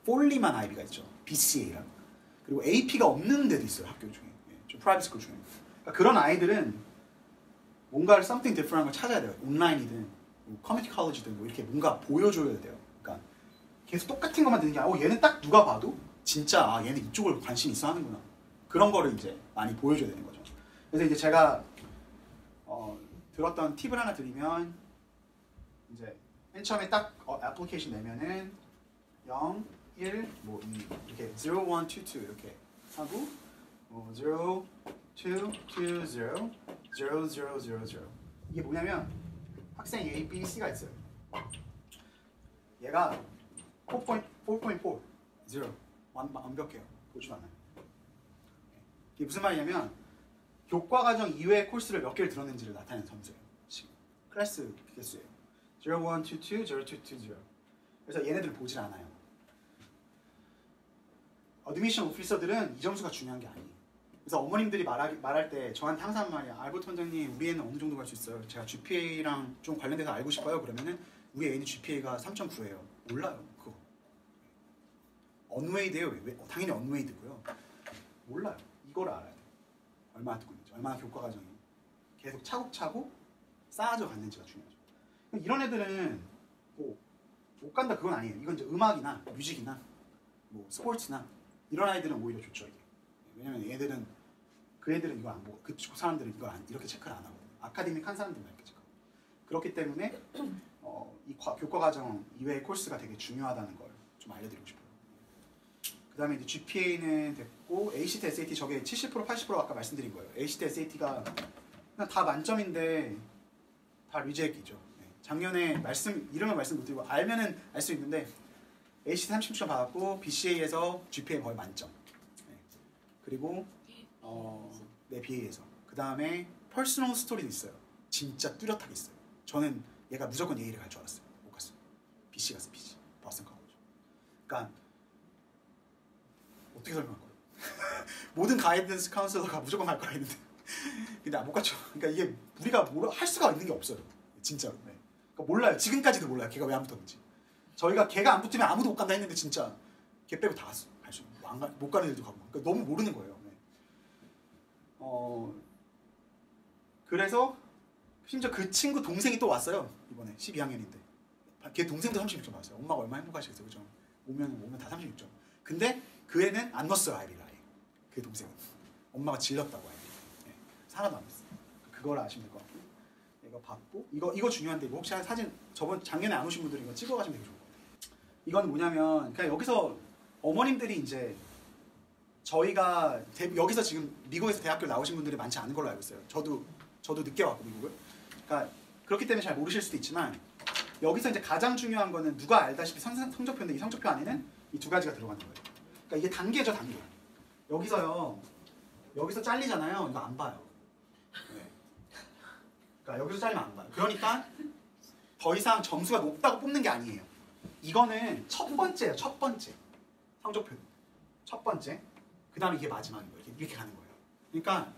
폴리만 IB가 있죠. BCA랑. 그리고 AP가 없는 데도 있어요. 학교 중에. 좀 프라이빗 스쿨 중에. 그러니까 그런 아이들은 뭔가를 something different한 걸 찾아야 돼요. 온라인이든 뭐 커뮤니티 컬리지든 뭐 이렇게 뭔가 보여줘야 돼요. 그러니까 계속 똑같은 것만 듣는 게 아니라 얘는 딱 누가 봐도 진짜 얘는 이쪽을 관심 있어 하는구나. 그런 거를 이제 많이 보여줘야 되는 거죠. 그래서 이제 제가 들었던 팁을 하나 드리면 이제 맨 처음에 딱 애플리케이션 내면은 0, 1, 뭐 2 이렇게 0, 1, 2, 2 이렇게 하고 0, 2, 2, 0, 0, 0, 0, 0 이게 뭐냐면 학생 A, B, C가 있어요. 얘가 4.4 0 완벽해요. 보지도 않아요. 이게 무슨 말이냐면 교과과정 이외의 코스를 몇 개를 들었는지를 나타내는 점수예요. 지금 클래스 개수예요. 0, 1, 2, 2, 0, 2, 2, 0 그래서 얘네들을 보질 않아요. 어드미션 오피서들은 이 점수가 중요한 게 아니에요. 그래서 어머님들이 말할 때 저한테 항상 말이야. 알버트 원장님 우리 애는 어느 정도 갈 수 있어요? 제가 GPA랑 좀 관련돼서 알고 싶어요. 그러면은 우리 애는 GPA가 3.9예요. 몰라요. 그거. 언웨이드예요. 당연히 언웨이드고요. 몰라요. 이걸 알아야 돼요. 얼마나 듣고 있는지, 얼마나 교과 과정이 계속 차곡차곡 쌓아져 갔는지가 중요하죠. 이런 애들은 뭐 못 간다 그건 아니에요. 이건 이제 음악이나 뮤직이나 뭐 스포츠나 이런 아이들은 오히려 좋죠. 이게. 왜냐면 얘들은 그 애들은 이거 안 보고 그 사람들은 이걸 이렇게 체크를 안 하거든요. 아카데믹 한 사람들만 이렇게 체크하고. 그렇기 때문에 이 교과 과정 이외의 코스가 되게 중요하다는 걸 좀 알려드리고 싶어요. 그 다음에 이제 GPA는 됐고 ACT, SAT 저게 70%, 80% 아까 말씀드린 거예요. ACT, SAT가 그냥 다 만점인데 다 리젝이죠. 네. 작년에 이름은 말씀 못 드리고 알면은 알 수 있는데 ACT 36점 받았고 BCA에서 GPA 거의 만점. 네. 그리고 네, BA에서 그 다음에 퍼스널 스토리도 있어요. 진짜 뚜렷하게 있어요. 저는 얘가 무조건 A를 갈 줄 알았어요. 못 갔어요. BC 갔어요. BC. 버스턴 college. 그러니까 어떻게 설명할 거예요? 모든 가이던스 카운슬러가 무조건 갈 거라 했는데 근데 못 갔죠. 그러니까 이게 우리가 할 수가 있는 게 없어요. 진짜로. 네. 그러니까 몰라요. 지금까지도 몰라요. 걔가 왜 안 붙었는지. 저희가 걔가 안 붙으면 아무도 못 간다 했는데 진짜 걔 빼고 다 갔어. 갈 수 있는. 못 가는 애들도 가고. 그러니까 너무 모르는 거예요. 네. 그래서 심지어 그 친구 동생이 또 왔어요. 이번에 12학년인데. 걔 동생도 36점 받았어요. 엄마가 얼마나 행복하시겠어요. 그죠? 오면 다 36점. 근데 그 애는 안 넣었어요. 아이비를 아예. 그 동생은. 엄마가 질렀다고 아이비. 네. 하나도 안 넣었어요. 그걸 아시면 될 것 같고. 이거 받고. 이거 중요한데 이거 혹시 사진 작년에 안 오신 분들이 이거 찍어가시면 되게 좋을 것 같아요. 이건 뭐냐면 그냥 여기서 어머님들이 이제 저희가 여기서 지금 미국에서 대학교 나오신 분들이 많지 않은 걸로 알고 있어요. 저도 늦게 왔고 미국을. 그러니까 그렇기 때문에 잘 모르실 수도 있지만 여기서 이제 가장 중요한 거는 누가 알다시피 성적표인데 이 성적표 안에는 이 두 가지가 들어가는 거예요. 그러니까 이게 단계죠, 단계. 여기서 잘리잖아요. 이거 안 봐요. 네. 그러니까 여기서 잘리면 안 봐요. 그러니까 더 이상 점수가 높다고 뽑는 게 아니에요. 이거는 첫 번째예요. 첫 번째 성적표. 첫 번째. 그 다음에 이게 마지막인 거예요. 이렇게 가는 거예요. 그러니까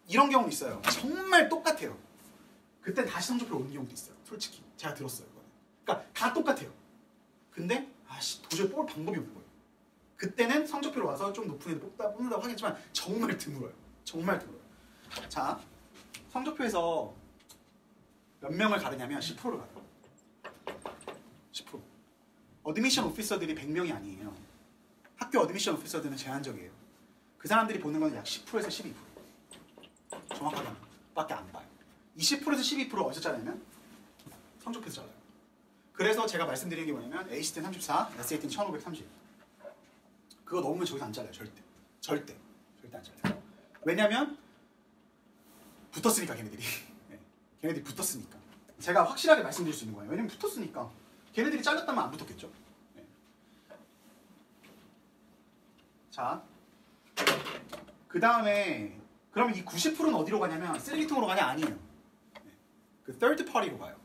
이런 경우 있어요. 정말 똑같아요. 그때 다시 성적표를 올린 경우도 있어요. 솔직히 제가 들었어요. 이거는. 그러니까 다 똑같아요. 근데 도저히 뽑을 방법이 없는 거예요. 그때는 성적표로 와서 좀 높은 애들 뽑는다고 하겠지만 정말 드물어요. 정말 드물어요. 자, 성적표에서 몇 명을 가르냐면 10%를 가요. 10%. 어드미션 오피서들이 100명이 아니에요. 학교 어드미션 오피서들은 제한적이에요. 그 사람들이 보는 건 약 10%에서 12%. 정확하게 밖에 안 봐요. 이 10%에서 12% 어디서 잘라냐면 성적표에서 잘라요. 그래서 제가 말씀드리는 게 뭐냐면 ACT는 34, SAT는 1530. 그거 넣으면 저기서 안 잘라요. 절대 안 잘라요. 왜냐면 붙었으니까 걔네들이. 네. 걔네들이 붙었으니까. 제가 확실하게 말씀드릴 수 있는 거예요. 왜냐면 붙었으니까. 걔네들이 잘렸다면 안 붙었겠죠. 네. 자, 그 다음에 그러면 이 90%는 어디로 가냐면 셀리통으로 가냐? 아니에요. 네. 그 third party로 가요.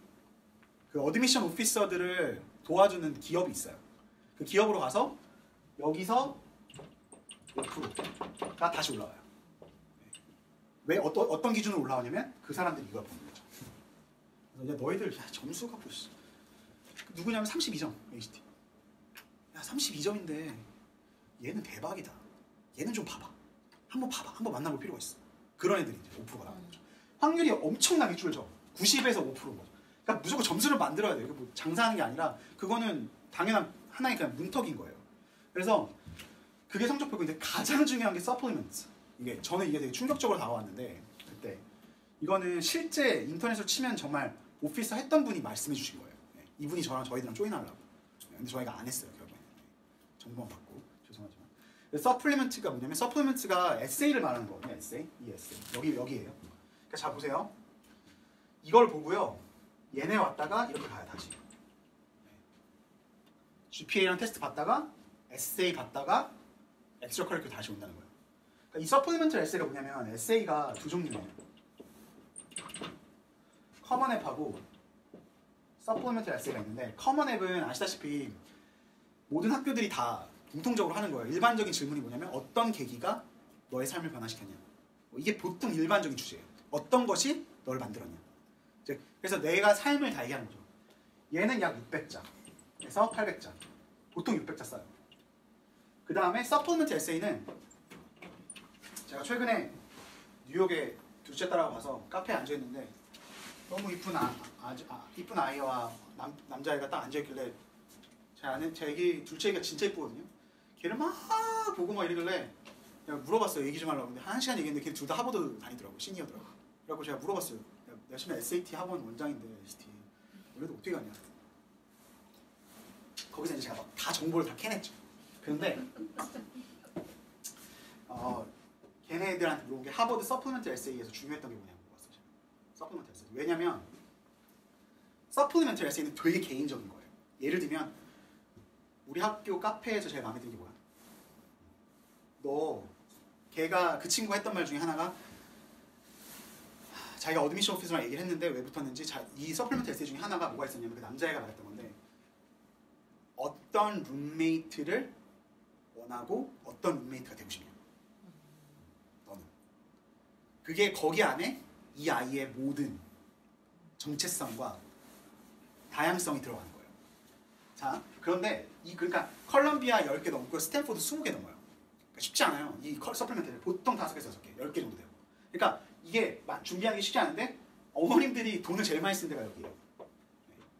그 어드미션 오피서들을 도와주는 기업이 있어요. 그 기업으로 가서 여기서 5%가 다시 올라와요. 네. 왜 어떤 기준으로 올라오냐면 그 사람들이 이걸 보는 거죠. 그래서 너희들 점수가 보시. 누구냐면 32점 ACT. 야 32점인데 얘는 대박이다. 얘는 좀 봐봐. 한번 만나볼 필요가 있어. 그런 애들이 이제 5%가 나오는 거죠. 확률이 엄청나게 줄죠. 90에서 5%인 거죠. 그러니까 무조건 점수를 만들어야 돼요. 뭐 장사하는 게 아니라 그거는 당연한 하나의 그냥 문턱인 거예요. 그래서 그게 성적표고 근데 가장 중요한 게 서플리먼트. 이게 저는 이게 되게 충격적으로 다가왔는데 그때 이거는 실제 인터넷으로 치면 정말 오피서 했던 분이 말씀해 주신 거예요. 네. 이분이 저희들랑 조인하려고. 네. 근데 저희가 안 했어요 결국에는. 네. 정보만 받고 죄송하지만. 서플리먼트가 뭐냐면 서플리먼트가 에세이를 말하는 거거든요. 에세이. 이 에세이. 여기예요. 그러니까 자 보세요. 이걸 보고요. 얘네 왔다가 이렇게 가요 다시. 네. GPA랑 테스트 받다가 에세이 받다가 엑스트라 커리큘 다시 온다는 거예요. 그러니까 이 서플리먼트 에세이가 뭐냐면 에세이가 두 종류예요. 커먼 앱하고 서플리먼트 에세이가 있는데 커먼 앱은 아시다시피 모든 학교들이 다 공통적으로 하는 거예요. 일반적인 질문이 뭐냐면 어떤 계기가 너의 삶을 변화시켰냐. 이게 보통 일반적인 주제예요. 어떤 것이 너를 만들었냐. 그래서 내가 삶을 다 얘기하는 거죠. 얘는 약 600자에서 800자. 보통 600자 써요. 그 다음에 서플리먼트 에세이는 제가 최근에 뉴욕에 둘째 딸하고 가서 카페에 앉아있는데 너무 이쁜 이쁜 아이와 남자애가 딱 앉아있길래 제 애기 둘째 애기가 진짜 이쁘거든요. 걔를 막 보고 막 이러길래 내가 물어봤어요. 얘기 좀 하려고. 근데 1시간 얘기했는데 걔 둘 다 하버드 다니더라고. 시니어더라고. 그래갖고 제가 물어봤어요. 내가 처음에 SAT 학원 원장인데 ST 그래도 어떻게 가냐. 거기서 이제 제가 막 다 정보를 다 캐냈죠. 그런데 걔네들한테 물어본 게 하버드 서플리먼트 에세이에서 중요했던 게 뭐냐고 물어봤어요. 서플리먼트 에세이. 왜냐면 서플리먼트 에세이는 되게 개인적인 거예요. 예를 들면 우리 학교 카페에서 제일 마음에 드는 게 뭐야? 걔가 그 친구가 했던 말 중에 하나가 자기가 어드미션 오피서랑 얘기를 했는데 왜 붙었는지 이 서플리먼트 에세이 중에 하나가 뭐가 있었냐면 그 남자애가 말했던 건데 어떤 룸메이트를 원하고 어떤 룸메이트가 되고 싶냐. 너는. 그게 거기 안에 이 아이의 모든 정체성과 다양성이 들어가는 거예요. 자, 그런데 그러니까 컬럼비아 10개 넘고 스탠포드 20개 넘어요. 그러니까 쉽지 않아요. 이 서플리먼트를 보통 5개에서 6개, 10개 정도 돼요. 그러니까 이게 준비하는 게 쉽지 않은데 어머님들이 돈을 제일 많이 쓴 데가 여기예요.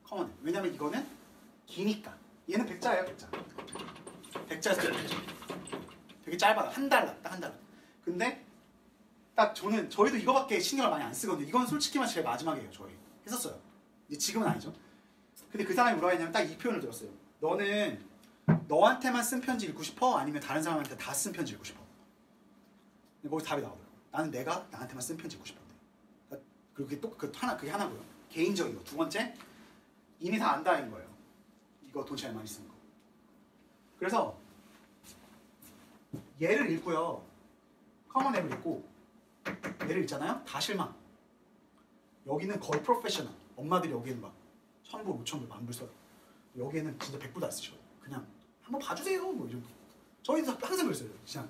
커먼. 왜냐면 이거는 기니까. 얘는 100자예요, 100자. 100자에서 100자. 되게 짧아요. 한 달러, 딱 한 달러. 근데 딱 저희도 이거밖에 신경을 많이 안 쓰거든요. 이건 솔직히 말해서 제일 마지막이에요, 저희. 했었어요. 이제 지금은 아니죠. 근데 그 사람이 뭐라 했냐면 딱 이 표현을 들었어요. 너는 너한테만 쓴 편지 읽고 싶어? 아니면 다른 사람한테 다 쓴 편지 읽고 싶어? 거기 답이 나오더라고요. 나는 내가 나한테만 쓴 편지 읽고 싶은데. 그리고 그게 하나고요. 개인적인 거. 두 번째, 이미 다 안다인 거예요. 이거 돈 제일 많이 쓰는 거. 그래서 얘를 읽고요. 커먼 앱을 읽고 얘를 읽잖아요. 다 실망. 여기는 거의 프로페셔널. 엄마들이 여기는 막 1,000불, 5,000불, 10,000불 써요. 여기에는 진짜 100불도 안 쓰셔. 그냥 한번 봐주세요. 뭐 이 정도. 저희도 항상 그랬어요. 그냥.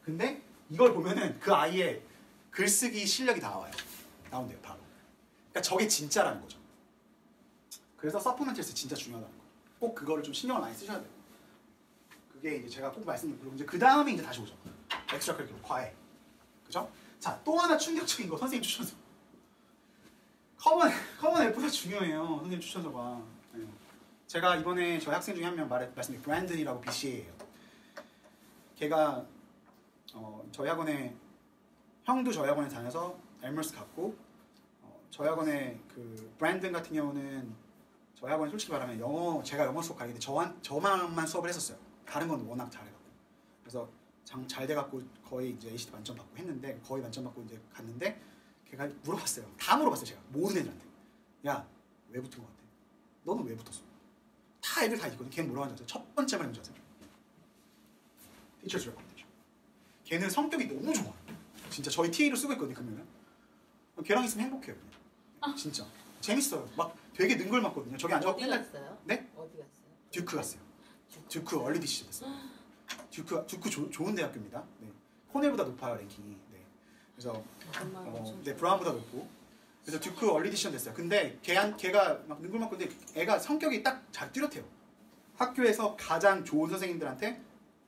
근데 이걸 보면은 그 아이의 글쓰기 실력이 다 나온대요. 바로. 그러니까 저게 진짜라는 거죠. 그래서 서플리먼트에서 진짜 중요하다는 거. 꼭 그거를 좀 신경을 많이 쓰셔야 돼요. 그게 이제 제가 꼭 말씀드리고 이제 그 다음에 이제 다시 오죠. 엑스트라 커리큘럼 과외. 그죠? 자, 또 하나 충격적인 거 선생님 추천서. 커먼 앱보다 중요해요. 선생님 추천서가. 네. 제가 이번에 저희 학생 중에 한 명 말씀드린 브랜든이라고 BCA예요. 걔가 저희 학원에 형도 저희 학원에 다녀서 엘머스 갔고 저희 학원에 그 브랜든 같은 경우는 저희 학원에 솔직히 말하면 제가 영어 수업 가는데 저만만 수업을 했었어요. 다른 건 워낙 잘해갖고. 그래서 잘 돼갖고 거의 이제 ACT 만점 받고 했는데 거의 만점 받고 이제 갔는데 걔가 물어봤어요. 다 물어봤어요. 제가 모든 애들한테. 야, 왜 붙은 것 같아? 너는 왜 붙었어? 다 애들 다 있거든. 걔는 뭐라고 하는지 아세요? 첫 번째 말인 줄 아세요? Teachers recommendation. 걔는 성격이 너무 좋아. 진짜 저희 TA로 쓰고 있거든요. 그러면 걔랑 있으면 행복해요. 그냥. 진짜 재밌어요. 막 되게 능글맞거든요. 저기 앉아갖고 어디 갔어요? 네? 어디 갔어요? 듀크 갔어요. 듀크 얼리 디시전 됐어요. 듀크 좋은 대학교입니다. 네. 코넬보다 높아요 랭킹이. 네. 그래서 네 브라운보다 높고. 그래서 듀크 얼리 디시전 됐어요. 근데 걔가 막 능글맞건데 애가 성격이 딱 잘 뚜렷해요. 학교에서 가장 좋은 선생님들한테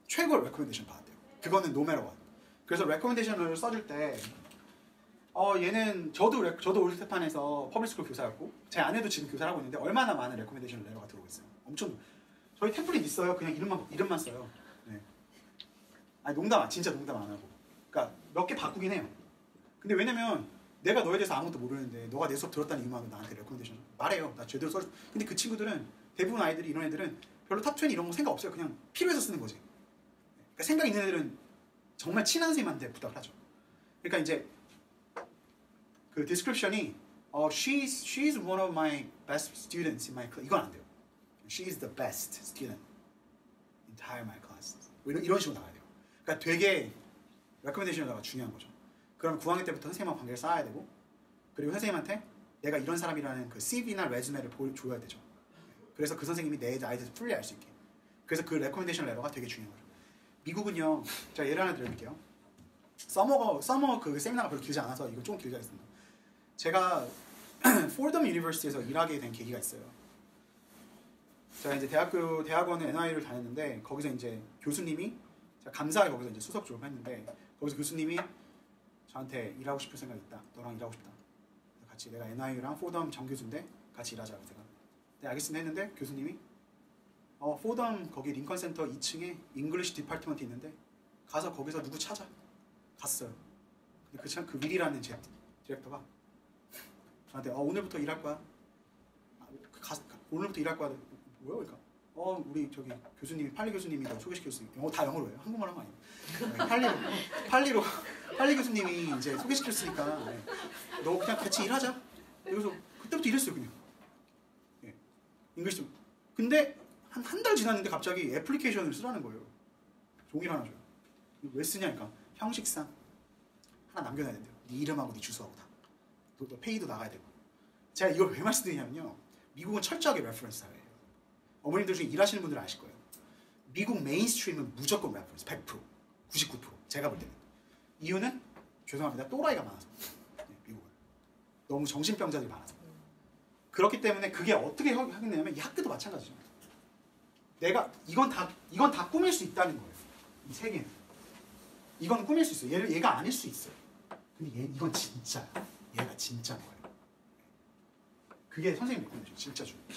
최고의 레코멘데이션 받았대요. 그거는 노메러 원. 그래서 레코멘데이션을 써줄 때 얘는 저도 올스테판에서 퍼블릭스쿨 교사였고 제 아내도 지금 교사를 하고 있는데 얼마나 많은 레코멘데이션 레터가 들어오고 있어요. 엄청. 저희 템플릿 있어요. 그냥 이름만 써요. 네. 아니 진짜 농담 안 하고. 그러니까 몇 개 바꾸긴 해요. 근데 왜냐면 내가 너에 대해서 아무것도 모르는데 너가 내 수업 들었다는 이유만으로 나한테 레코멘데이션 말해요. 나 제대로 써줘. 근데 그 친구들은 대부분 아이들이 이런 애들은 별로 탑20 이런 거 생각 없어요. 그냥 필요해서 쓰는 거지. 그러니까 생각 있는 애들은 정말 친한 선생님한테 부탁을 하죠. 그러니까 이제 그 디스크립션이 she's one of my best students in my class. 이건 안 돼요. She's the best student in entire my class. 이런 식으로 나가야 돼요. 그러니까 되게 레코멘데이션이 중요한 거죠. 그럼 9학년 때부터 선생님하고 관계를 쌓아야 되고 그리고 선생님한테 내가 이런 사람이라는 그 CV나 레주메를 보여줘야 되죠. 그래서 그 선생님이 내 아이들 풀리 알 수 있게. 그래서 그 레코멘데이션 레터가 되게 중요한 거죠. 미국은요. 제가 예를 하나 드릴게요. 서머 그 세미나가 별로 길지 않아서 이거 조금 길게 하겠습니다. 제가 포덤 유니버시티에서 일하게 된 계기가 있어요. 제가 이제 대학원에 NYU를 다녔는데 거기서 이제 교수님이 제가 감사하게 거기서 이제 수석 졸업했는데 거기서 교수님이 저한테 일하고 싶을 생각이 있다. 너랑 일하고 싶다. 같이 내가 NYU랑 포덤 정교수인데 같이 일하자고 제가. 네 알겠습니다 했는데 교수님이 포덤 거기 링컨 센터 2층에 잉글리시 디파트먼트 있는데 가서 거기서 누구 찾아. 갔어요. 근데 그 윌이라는 제 디렉터가 저한테 오늘부터 일할 거야. 오늘부터 일할 거야. 뭐야? 그러니까 우리 저기 교수님이 팔리 교수님이 너 소개시켜줬으니 다 영어로 해요. 한국말 한거 아니에요. 팔리 교수님이 이제 소개시켰으니까 너 그냥 같이 일하자. 그래서 그때부터 일했어요 그냥. 예. 잉글리시. 근데 한 달 지났는데 갑자기 애플리케이션을 쓰라는 거예요. 종이를 하나 줘요. 왜 쓰냐니까 형식상 하나 남겨놔야 된대요. 네 이름하고 네 주소하고 다. 너 페이도 나가야 되고. 제가 이걸 왜 말씀드리냐면요. 미국은 철저하게 레퍼런스 사회예요. 어머님들 중에 일하시는 분들은 아실 거예요. 미국 메인스트림은 무조건 레퍼런스 100%, 99%. 제가 볼 때는. 이유는 죄송합니다. 또라이가 많아서. 네, 미국은. 너무 정신병자들이 많아서. 그렇기 때문에 그게 어떻게 하겠냐면 이 학교도 마찬가지죠. 내가 이건 다 꾸밀 수 있다는 거예요. 이 세 개는. 이건 꾸밀 수 있어요. 얘가 아닐 수 있어요. 근데 이건 진짜야. 얘가 진짜인 거예요. 그게 선생님 느낌이죠. 진짜 중요해요.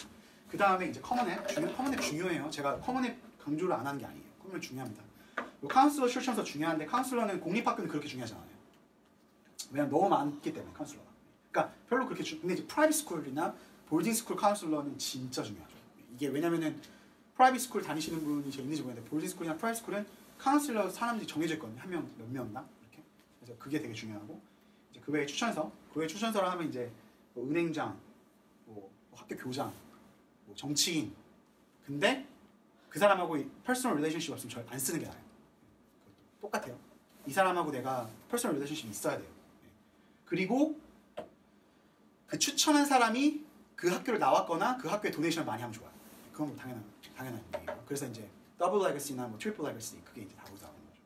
그 다음에 이제 커먼앱 중요해요. 제가 커먼앱 강조를 안 하는 게 아니에요. 커먼앱 중요합니다. 카운슬러 출신서 중요한데 카운슬러는 공립학교는 그렇게 중요하지 않아요. 왜냐면 너무 많기 때문에 카운슬러가. 그러니까 별로 그렇게 근데 이제 프라이빗 스쿨이나 보딩 스쿨 카운슬러는 진짜 중요하죠. 이게 왜냐면은 프라이빗 스쿨 다니시는 분이 제가 있는지 모르겠는데 보딩 스쿨이나 프라이빗 스쿨은 카운슬러 사람들이 정해져 있거든요. 한 명 몇 명당 이렇게. 그래서 그게 되게 중요하고 이제 그 외에 추천서를 하면 이제 뭐 은행장, 뭐 학교 교장, 뭐 정치인. 근데 그 사람하고 퍼스널 릴레이션십 없으면 잘 안 쓰는 게 나아요. 똑같아요. 이 사람하고 내가 퍼스널 릴레이션십이 있어야 돼요. 그리고 그 추천한 사람이 그 학교를 나왔거나 그 학교에 도네이션을 많이 하면 좋아요. 그건 뭐 당연한 얘기예요. 그래서 이제 더블 레거시나 뭐 트리플 레거시 그게 이제 다 거기서 나오는 거죠.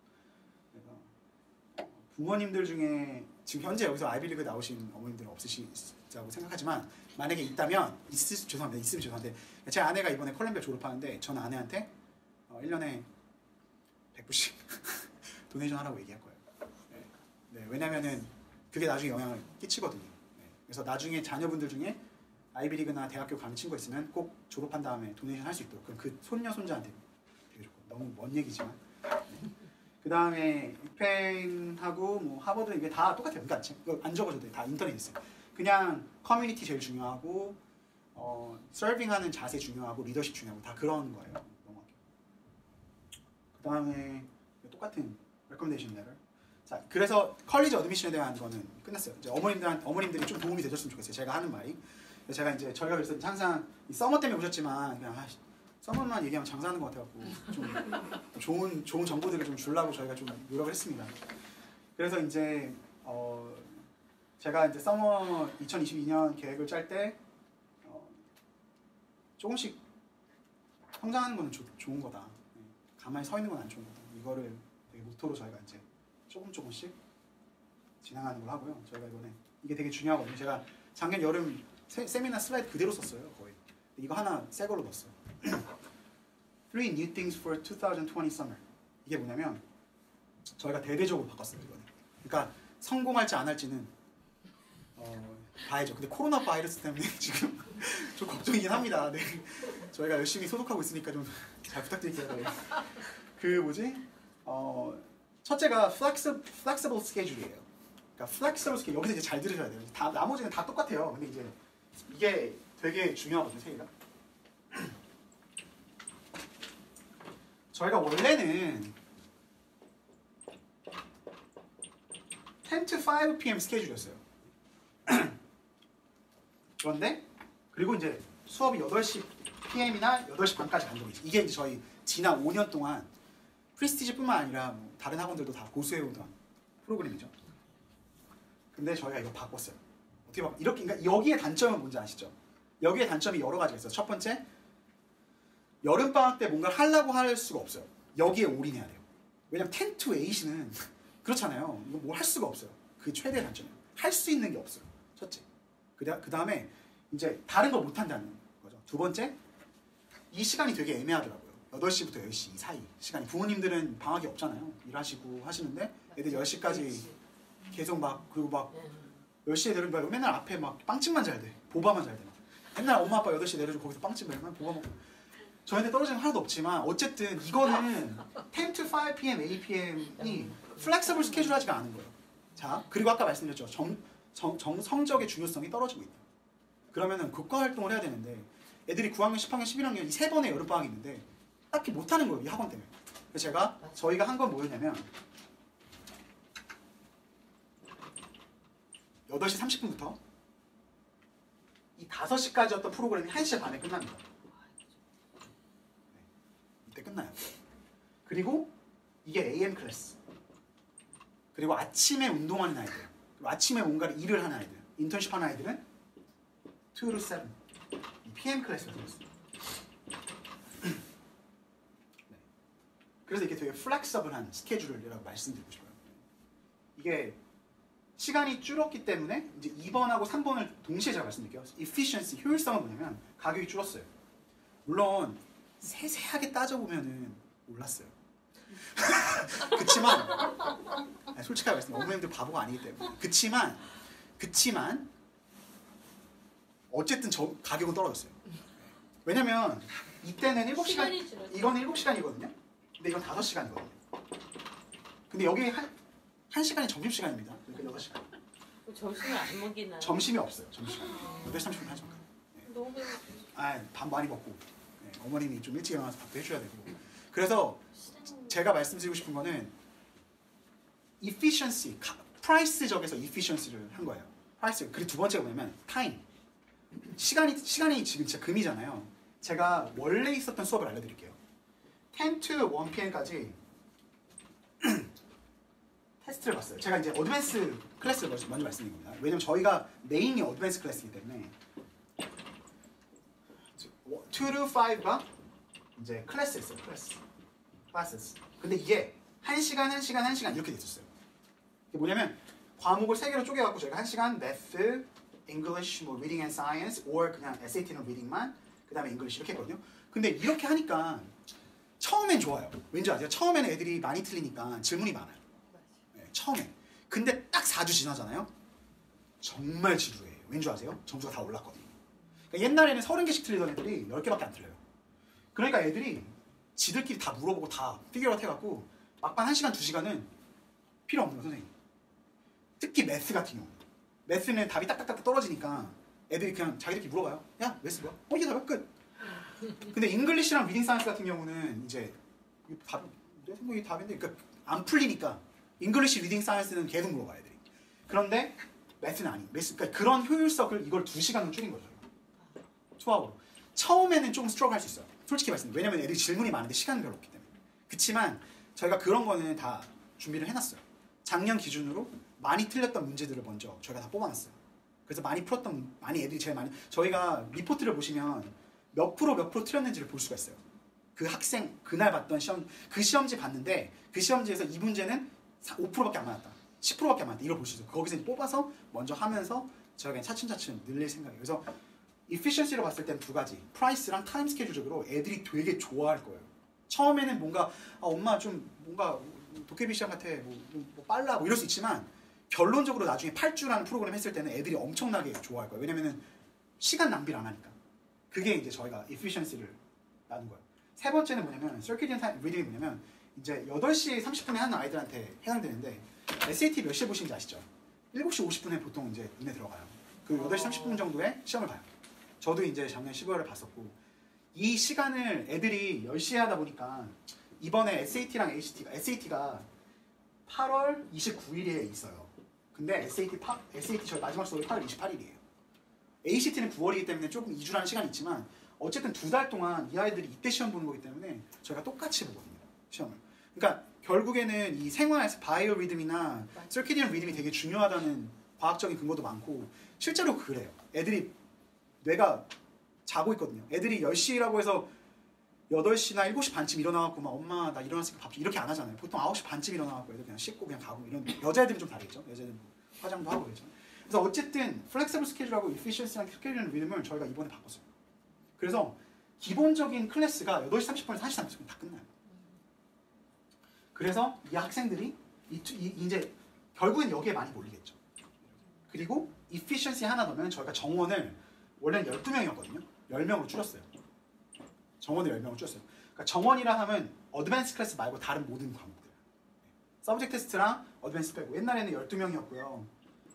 그래서 부모님들 중에 지금 현재 여기서 아이비리그 나오신 어머님들은 없으시다고 생각하지만 만약에 있다면 있으면 죄송한데 제 아내가 이번에 컬럼비아 졸업하는데 전 아내한테 1년에 100불씩 도네이션 하라고 얘기할 거예요. 네, 왜냐면은 그게 나중에 영향을 끼치거든요. 네, 그래서 나중에 자녀분들 중에 아이비리그나 대학교 가는 친구가 있으면 꼭 졸업한 다음에 도네이션 할 수 있도록 그럼 그 손녀 손자한테 되게 좋고 너무 먼 얘기지만 네. 그 다음에 유펜하고 뭐 하버드 이게 다 똑같아요. 그러니까 이거 안 적어줘도 돼. 다 인터넷에 있어요. 그냥 커뮤니티 제일 중요하고 서빙하는 자세 중요하고 리더십 중요하고 다 그런 거예요. 넘어갈게요. 그 다음에 똑같은 레코멘데이션 레터. 자, 그래서 컬리지 어드미션에 대한 거는 끝났어요. 이제 어머님들이 좀 도움이 되셨으면 좋겠어요. 제가 하는 말이. 제가 이제 저희가 그래서 항상 이 서머 때문에 오셨지만 그냥 서머만 얘기하면 장사하는 것 같아갖고 좀 좋은 정보들을 좀 주려고 저희가 좀 노력을 했습니다. 그래서 이제 제가 이제 서머 2022년 계획을 짤 때 조금씩 성장하는 거는 좋은 거다. 가만히 서 있는 건 안 좋은 거다. 이거를 되게 모토로 저희가 이제 조금씩 진행하는 걸 하고요. 저희가 이번에 이게 되게 중요하거든요. 제가 작년 여름 세미나 슬라이드 그대로 썼어요. 거의. 이거 하나 새 걸로 넣었어요. 3 new things for 2020 summer. 이게 뭐냐면 저희가 대대적으로 바꿨어요. 이거는. 그러니까 성공할지 안 할지는 봐야죠. 근데 코로나 바이러스 때문에 지금 좀 걱정이긴 합니다. 네. 저희가 열심히 소독하고 있으니까 좀 잘 부탁드릴게요. 네. 그 뭐지? 첫째가 flexible schedule이에요. 그러니까 flexible schedule 여기서 이제 잘 들으셔야 돼요. 다 나머지는 다 똑같아요. 근데 이제 이게 되게 중요하거든요. 세 개가. 저희가 원래는 10 to 5 p.m. 스케줄이었어요. 그런데 그리고 이제 수업이 8시 p.m.이나 8시 반까지 간다고 있죠. 이게 이제 저희 지난 5년 동안 프리스티지뿐만 아니라 뭐 다른 학원들도 다 고수해오던 프로그램이죠. 근데 저희가 이거 바꿨어요. 어떻게 보면 이렇게 그러니까 여기의 단점은 뭔지 아시죠? 여기의 단점이 여러 가지가 있어요. 첫 번째, 여름 방학 때 뭔가를 하려고 할 수가 없어요. 여기에 올인해야 돼요. 왜냐면 10 to 8은 그렇잖아요. 이거 뭘 할 수가 없어요. 그 최대 단점이에요. 할 수 있는 게 없어요. 첫째. 그 다음에 이제 다른 걸 못 한다는 거죠. 두 번째, 이 시간이 되게 애매하더라고요. 8시부터 10시 이 사이 시간이. 부모님들은 방학이 없잖아요. 일하시고 하시는데 애들 10시까지 계속 막 그리고 막 10시에 내려오면 맨날 앞에 막 빵집만 잘 돼. 보바만 잘 돼. 맨날 엄마 아빠 8시에 내려주고 거기서 빵집 먹으면 보바 먹고. 저희한테 떨어지는 거 하나도 없지만 어쨌든 이거는 10 to 5 p.m., 8 p.m.이 플렉서블 스케줄 하지가 않은 거예요. 자, 그리고 아까 말씀드렸죠. 성적의 중요성이 떨어지고 있다. 그러면은 국가 활동을 해야 되는데 애들이 9학년, 10학년, 11학년 이 세 번의 여름방학이 있는데 딱히 못하는 거예요. 이 학원 때문에. 그래서 저희가 한 건 뭐였냐면 8시 30분부터 이 5시까지였던 프로그램이 1시 반에 끝납니다. 네, 이때 끝나요. 그리고 이게 AM 클래스. 그리고 아침에 운동하는 아이들, 그리고 아침에 뭔가를 일을 하는 아이들, 인턴십 하는 아이들은 2 to 7 PM 클래스가 들어있어요. 네. 그래서 이게 되게 플렉서블한 스케줄이라고 말씀드리고 싶어요. 이게 시간이 줄었기 때문에 이제 2번하고 3번을 동시에 제가 말씀드릴게요. efficiency, 효율성은 뭐냐면 가격이 줄었어요. 물론 세세하게 따져보면은 올랐어요. 그치만 솔직하게 말씀드리면 어머님들 바보가 아니기 때문에 그치만 어쨌든 가격은 떨어졌어요. 왜냐면 이때는 7시간 이건 7시간이거든요. 근데 이건 5시간이거든요. 근데 여기 1시간이 점심시간입니다. 그러니까 6시간. 점심을 안 먹이나요? 점심이 없어요. 점심. 8시 30분 1시간. 네. 너무 밥 많이 먹고 네, 어머님이 좀 일찍 일어나서 밥도 해줘야 되고. 그래서 제가 말씀드리고 싶은 거는 efficiency, price적에서 efficiency를 한 거예요. price. 그리고 두 번째가 뭐냐면 time. 시간이 지금 진짜 금이잖아요. 제가 원래 있었던 수업을 알려드릴게요. 10 to 1 p.m.까지 테스트를 봤어요. 제가 이제 어드밴스 클래스를 먼저 말씀드린 겁니다. 왜냐면 저희가 메인이 어드밴스 클래스이기 때문에 2 to 5가 이제 클래스였어요. 클래스. 근데 이게 1시간 이렇게 돼 있었어요. 이게 뭐냐면 과목을 3개로 쪼개갖고 저희가 1시간 math, English, 뭐 reading and science, or 그냥 SAT는 reading만, 그 다음에 English 이렇게 했거든요. 근데 이렇게 하니까 처음엔 좋아요. 왠지 아세요? 처음에는 애들이 많이 틀리니까 질문이 많아요. 네, 처음에. 근데 딱 4주 지나잖아요. 정말 지루해요. 왠지 아세요? 점수가 다 올랐거든요. 그러니까 옛날에는 30개씩 틀리던 애들이 10개밖에 안 틀려요. 그러니까 애들이 지들끼리 다 물어보고 다 피규어아웃 해갖고 막판 1시간, 2시간은 필요 없는 거예요, 선생님. 특히 매스 같은 경우. 매스는 답이 딱딱딱 떨어지니까 애들이 그냥 자기들끼리 물어봐요. 야, 매스 뭐야? 이게 답이야, 끝. 근데 잉글리시랑 리딩 사이언스 같은 경우는 이제 내 생각이 답인데 그러니까 안 풀리니까 잉글리시, 리딩 사이언스는 계속 물어봐요, 애들이. 그런데 매스는 아니. 그러니까 그런 효율성을 이걸 2시간을 줄인 거죠. 투하고. 처음에는 좀 스트럭 할 수 있어요. 솔직히 말씀드려요. 왜냐면 애들이 질문이 많은데 시간이 별로 없기 때문에. 그치만 저희가 그런 거는 다 준비를 해놨어요. 작년 기준으로 많이 틀렸던 문제들을 먼저 저희가 다 뽑아놨어요. 그래서 많이 애들이 제일 많이, 저희가 리포트를 보시면 몇 프로 틀렸는지를 볼 수가 있어요. 그 학생, 그날 봤던 시험, 그 시험지 봤는데 그 시험지에서 이 문제는 5%밖에 안 맞았다. 10%밖에 안 맞았다. 이걸 볼 수 있어요. 거기서 뽑아서 먼저 하면서 저희가 그냥 차츰차츰 늘릴 생각이에요. 그래서 efficiency로 봤을 땐 두 가지. 프라이스랑 타임 스케줄적으로 애들이 되게 좋아할 거예요. 처음에는 뭔가 엄마 좀 뭔가 도깨비 시장 같아 뭐 빨라 뭐 이럴 수 있지만 결론적으로 나중에 8주라는 프로그램 했을 때는 애들이 엄청나게 좋아할 거예요. 왜냐면은 시간 낭비를 안 하니까. 그게 이제 저희가 efficiency를 나눈 거예요. 세 번째는 뭐냐면 circadian rhythm이 뭐냐면 이제 8시 30분에 하는 아이들한테 해당되는데 SAT 몇 시에 보시는지 아시죠? 7시 50분에 보통 이제 눈에 들어가요. 그 8시 30분 정도에 시험을 봐요. 저도 이제 작년 12월에 봤었고 이 시간을 애들이 10시에 하다 보니까 이번에 SAT랑 SAT가 8월 29일에 있어요. 근데 SAT 저희 마지막 수업이 8월 28일이에요. ACT는 9월이기 때문에 조금 2주라는 시간이 있지만 어쨌든 2달 동안 이 아이들이 이때 시험 보는 거기 때문에 저희가 똑같이 보거든요. 시험을. 그러니까 결국에는 이 생활에서 바이오 리듬이나 서키디언 리듬이 되게 중요하다는 과학적인 근거도 많고 실제로 그래요. 애들이 뇌가 자고 있거든요. 애들이 10시라고 해서 8시나 7시 반쯤 일어나갖고 막 엄마 나 일어났으니까 밥 이렇게 안 하잖아요. 보통 9시 반쯤 일어나갖고 애들 그냥 씻고 그냥 가고 이런 여자애들은 좀 다르겠죠. 여자애들은 화장도 하고 그렇죠. 그래서 어쨌든 플렉서블 스케줄하고 이피션시랑 스케줄이라는 리듬을 저희가 이번에 바꿨어요. 그래서 기본적인 클래스가 8시 30분에서 1시 30분 다 끝나요. 그래서 이 학생들이 이제 결국엔 여기에 많이 몰리겠죠. 그리고 efficiency 하나 넣으면 저희가 정원을 원래는 12명이었거든요. 10명으로 줄였어요. 정원을 10명으로 줄였어요. 그러니까 정원이라 하면 어드밴스 클래스 말고 다른 모든 과목들. 서브젝트 테스트랑 어드밴스 빼고 옛날에는 12명이었고요.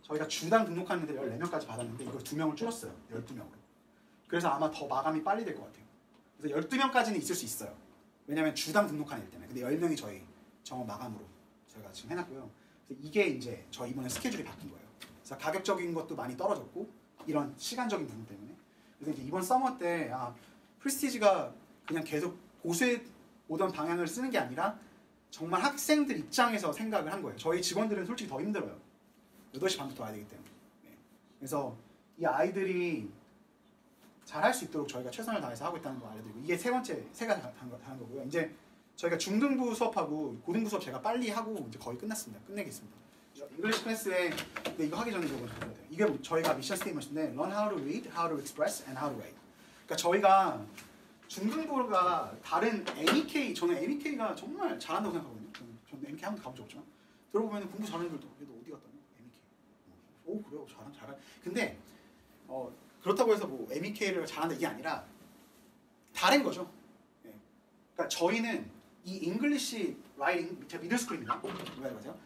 저희가 주당 등록하는 애들 14명까지 받았는데 이걸 2명을 줄였어요. 12명으로. 그래서 아마 더 마감이 빨리 될 것 같아요. 그래서 12명까지는 있을 수 있어요. 왜냐면 주당 등록하는 애 때문에. 근데 10명이 저희 정원 마감으로 저희가 지금 해놨고요. 그래서 이게 이제 저희 이번에 스케줄이 바뀐 거예요. 그래서 가격적인 것도 많이 떨어졌고 이런 시간적인 부분 때문에. 그래서 이제 이번 서머 때 프리스티지가 그냥 계속 고수해 오던 방향을 쓰는 게 아니라 정말 학생들 입장에서 생각을 한 거예요. 저희 직원들은 솔직히 더 힘들어요. 8시 반부터 와야 되기 때문에. 네. 그래서 이 아이들이 잘할 수 있도록 저희가 최선을 다해서 하고 있다는 거 알려드리고 이게 세 번째 세가 다는 거고요. 이제 저희가 중등부 수업하고 고등부 수업 제가 빨리 하고 이제 거의 끝났습니다. 끝내겠습니다. 잉글리시 클래스에 근데 이거 하기 전에 이거 먼저 볼게요. 이게 저희가 미션 스테이트먼트인데 Learn how to read, how to express, and how to write. 그러니까 저희가 중등부가 다른 MEK, 저는 MEK가 정말 잘한다고 생각하거든요. 저는 MEK 한 번도 가본 적 없지만 들어보면 공부 잘하는 애들도 얘도 어디 갔다 냐 MEK. 오 그래요 잘한. 근데 그렇다고 해서 뭐 MEK를 잘한다 이게 아니라 다른 거죠. 네. 그러니까 저희는 이 잉글리시 라이팅 제가 미들스쿨입니다. 왜 맞아요?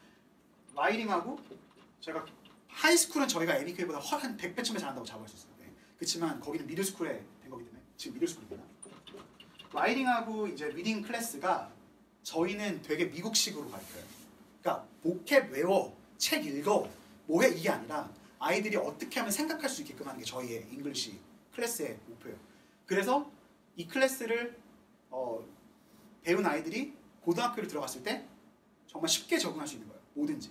라이팅하고 제가 하이스쿨은 저희가 MEK보다 한 100배쯤에 잘한다고 자부할 수 있어요. 네. 그렇지만 거기는 미들스쿨에 된 거기 때문에 지금 미들스쿨입니다. 라이팅하고 이제 리딩 클래스가 저희는 되게 미국식으로 가르쳐요. 그러니까 보캡 외워, 책 읽어, 뭐해 이게 아니라 아이들이 어떻게 하면 생각할 수 있게끔 하는 게 저희의 잉글리시 클래스의 목표예요. 그래서 이 클래스를 배운 아이들이 고등학교를 들어갔을 때 정말 쉽게 적응할 수 있는 거예요. 뭐든지.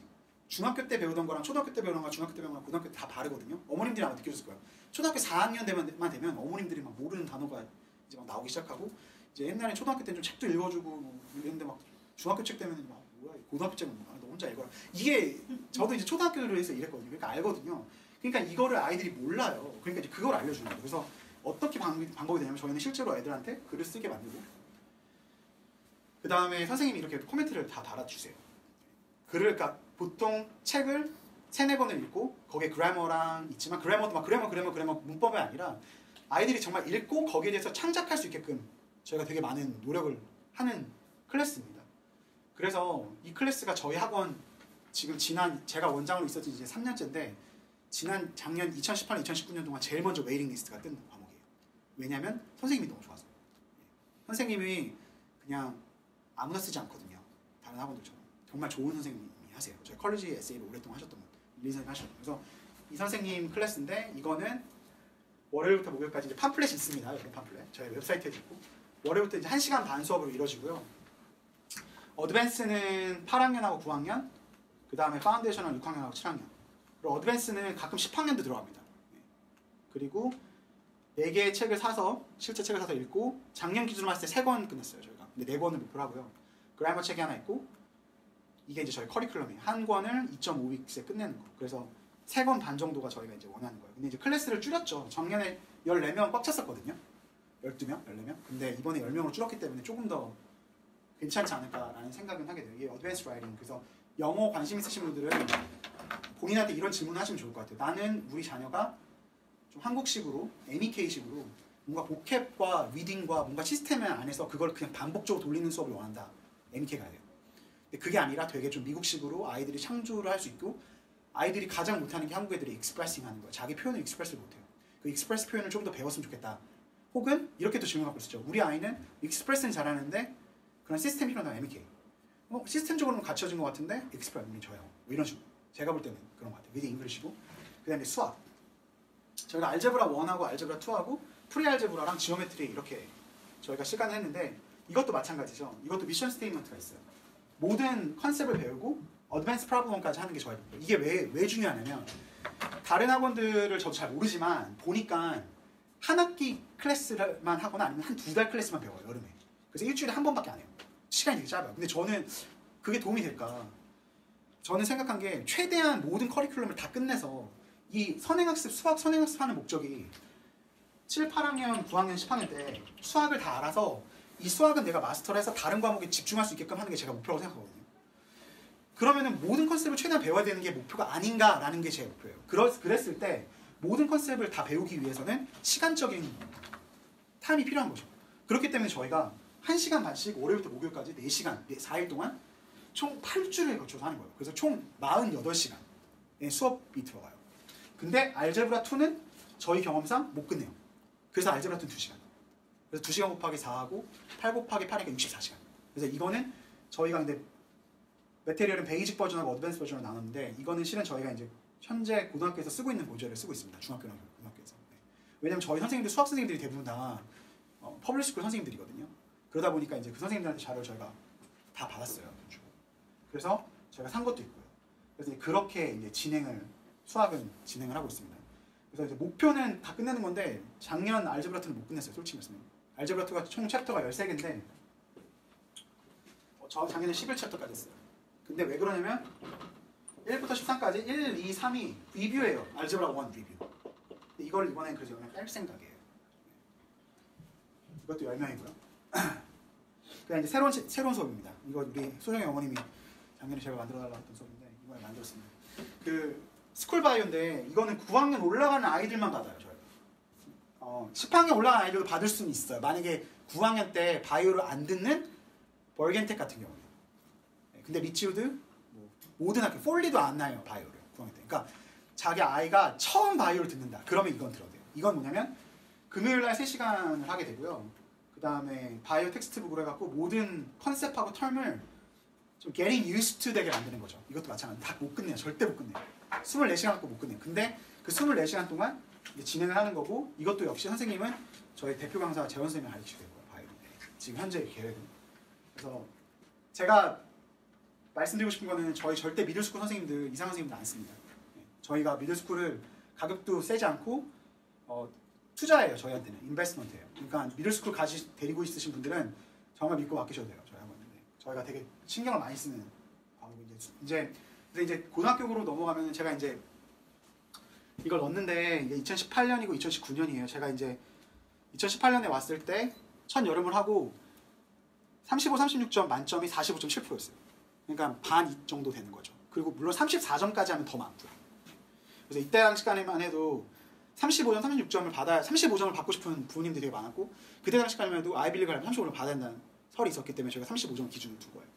중학교 때 배우던 거랑 초등학교 때 배우는 거랑 중학교 때 배우는 거랑 고등학교 때 다 다르거든요. 어머님들이 아마 느껴졌을 거예요. 초등학교 4학년 때만 되면 어머님들이 막 모르는 단어가 이제 막 나오기 시작하고 이제 옛날에 초등학교 때는 좀 책도 읽어주고 뭐 이랬는데 막 중학교 책 되면 막 뭐야 고등학교 책은 너 혼자 읽어라. 이게 저도 이제 초등학교를 해서 이랬거든요. 그러니까 알거든요. 그러니까 이거를 아이들이 몰라요. 그러니까 이제 그걸 알려주는 거예요. 그래서 어떻게 방법이 되냐면 저희는 실제로 애들한테 글을 쓰게 만들고 그 다음에 선생님이 이렇게 코멘트를 다 달아주세요. 글을 그러니까 보통 책을 3-4번을 읽고 거기에 그래머랑 있지만 그래머도 막 그래머 문법이 아니라 아이들이 정말 읽고 거기에 대해서 창작할 수 있게끔 저희가 되게 많은 노력을 하는 클래스입니다. 그래서 이 클래스가 저희 학원 지금 제가 원장으로 있었지 이제 3년째인데 작년 2018, 2019년 동안 제일 먼저 웨이팅 리스트가 뜬 과목이에요. 왜냐면 선생님이 너무 좋아서. 선생님이 그냥 아무나 쓰지 않거든요. 다른 학원들처럼. 정말 좋은 선생님이 하세요. 저희 컬리지 에세이를 오랫동안 하셨던 분. 리선생님 하셨던. 그래서 이 선생님 클래스인데 이거는 월요일부터 목요일까지 이제 팜플렛이 있습니다. 여기 팜플렛. 저희 웹사이트에 있고 월요일부터 이제 1시간 반 수업으로 이루어지고요. 어드밴스는 8학년하고 9학년, 그 다음에 파운데이션은 6학년하고 7학년. 그리고 어드밴스는 가끔 10학년도 들어갑니다. 그리고 4개의 책을 사서 실제 책을 사서 읽고 작년 기준으로 봤을 때 3권 끝냈어요. 저희가. 근데 4권을 목표로 하고요. 그래머 책이 하나 있고 이게 이제 저희 커리큘럼이에요. 한 권을 2.5위크에 끝내는 거. 그래서 3권 반 정도가 저희가 이제 원하는 거예요. 근데 이제 클래스를 줄였죠. 작년에 14명 꽉 찼었거든요. 12명, 14명. 근데 이번에 10명으로 줄었기 때문에 조금 더 괜찮지 않을까라는 생각은 하게 돼요. 이게 어드밴스 라이팅. 그래서 영어 관심 있으신 분들은 본인한테 이런 질문을 하시면 좋을 것 같아요. 나는 우리 자녀가 좀 한국식으로 MEK식으로 뭔가 보캡과 리딩과 뭔가 시스템 안에서 그걸 그냥 반복적으로 돌리는 수업을 원한다. MEK가 돼요. 근데 그게 아니라 되게 좀 미국식으로 아이들이 창조를 할 수 있고 아이들이 가장 못하는 게 한국 애들이 익스프레싱 하는 거예요. 자기 표현을 익스프레스를 못해요. 그 익스프레스 표현을 좀 더 배웠으면 좋겠다. 혹은 이렇게 또 질문 갖고 있었죠. 우리 아이는 익스프레스는 잘하는데 그런 시스템이 필요하다. MEK. 시스템적으로는 갖춰진 것 같은데 익스프레스는 저요. 뭐 이런 식으로. 제가 볼 때는 그런 것 같아요. 위드 잉글리시고. 그 다음에 수학. 저희가 알제브라 1하고 알제브라 2하고 프리 알제브라랑 지오메트리 이렇게 저희가 시간을 했는데 이것도 마찬가지죠. 이것도 미션 스테이트먼트가 있어요. 모든 컨셉을 배우고 어드밴스 프로블럼까지 하는 게 저희 목표. 이게 왜 중요하냐면 다른 학원들을 저도 잘 모르지만 보니까 한 학기 클래스만 하거나 아니면 한 2달 클래스만 배워요. 여름에. 그래서 일주일에 한 번밖에 안 해요. 시간이 되게 짧아요. 근데 저는 그게 도움이 될까? 저는 생각한 게 최대한 모든 커리큘럼을 다 끝내서 이 선행학습, 수학 선행학습 하는 목적이 7, 8학년, 9학년, 10학년 때 수학을 다 알아서 이 수학은 내가 마스터를 해서 다른 과목에 집중할 수 있게끔 하는 게 제가 목표라고 생각하거든요. 그러면은 모든 컨셉을 최대한 배워야 되는 게 목표가 아닌가라는 게 제 목표예요. 그랬을 때 모든 컨셉을 다 배우기 위해서는 시간적인 타임이 필요한 거죠. 그렇기 때문에 저희가 1시간 반씩 월요일부터 목요일까지 4시간, 4일 동안 총 8주를 거쳐서 하는 거예요. 그래서 총 48시간의 수업이 들어가요. 근데 알제브라 2는 저희 경험상 못 끝내요. 그래서 알제브라 2는 2시간. 그래서 2시간 곱하기 4하고 8 곱하기 8이니까 64시간. 그래서 이거는 저희가 근데 메테리얼은 베이직 버전하고 어드밴스 버전으로 나눴는데 이거는 실은 저희가 이제 현재 고등학교에서 쓰고 있는 모델을 쓰고 있습니다. 중학교나 고등학교에서. 네. 왜냐면 저희 선생님들 수학 선생님들이 대부분 다 퍼블릭 스쿨 선생님들이거든요. 그러다 보니까 이제 그 선생님들한테 자료를 저희가 다 받았어요. 그래서 저희가 산 것도 있고요. 그래서 이제 그렇게 이제 수학은 진행을 하고 있습니다. 그래서 이제 목표는 다 끝내는 건데 작년 알제브라 2는 못 끝냈어요. 솔직히 말씀드리면. 알제브라 2가 총 챕터가 13개인데 저 작년에 11챕터까지 했어요. 근데 왜 그러냐면 1부터 13까지 1, 2, 3이 리뷰예요. 알제브라 1 리뷰. 이걸 이번엔 그래서 뺄 생각이에요. 이것도 10명이고요. 그냥 이제 새로운 수업입니다. 이거 우리 소정의 어머님이 작년에 제가 만들어달라고 했던 수업인데 이번에 만들었습니다. 그 스쿨바이오인데 이거는 9학년 올라가는 아이들만 받아요. 저희가. 10학년 올라가는 아이들도 받을 수는 있어요. 만약에 9학년 때 바이오를 안 듣는 벌겐텍 같은 경우는. 근데 리치우드 모든 학교 폴리도 안 나요. 바이오를 9학년 때. 그러니까 자기 아이가 처음 바이오를 듣는다. 그러면 이건 들어야 돼요. 이건 뭐냐면 금요일날 3시간을 하게 되고요. 그 다음에 바이오 텍스트북으로 해갖고 모든 컨셉하고 텀을 좀 getting used to 되게 만드는 거죠. 이것도 마찬가지. 다 못 끝내요. 절대 못 끝내요. 24시간 갖고 못 끝내요. 근데 그 24시간 동안 이제 진행을 하는 거고 이것도 역시 선생님은 저희 대표 강사 재원 선생님이 가르치게 되고요. 바이오. 지금 현재 계획은. 그래서 제가 말씀드리고 싶은 거는 저희 절대 미들스쿨 선생님들 이상 선생님들 안 씁니다. 저희가 미들스쿨을 가격도 세지 않고 투자예요. 저희한테는 인베스트먼트예요. 그러니까 미들스쿨 데리고 있으신 분들은 정말 믿고 맡기셔도 돼요. 저희 학원은. 저희가 되게 신경을 많이 쓰는 과목이 이제 고등학교로 넘어가면 제가 이제 이걸 넣었는데 이게 2018년이고 2019년이에요. 제가 이제 2018년에 왔을 때 첫 여름을 하고 35, 36점 만점이 45.7%였어요. 그러니까 반 정도 되는 거죠. 그리고 물론 34점까지 하면 더 많고요. 그래서 이때 당시까지만 해도 35점, 36점을 받아야 35점을 받고 싶은 부모님들이 되게 많았고 그때 당시까지만 해도 아이빌리그를 하면 35점을 받아야 된다는 설이 있었기 때문에 저희가 35점 기준을 둔 거예요.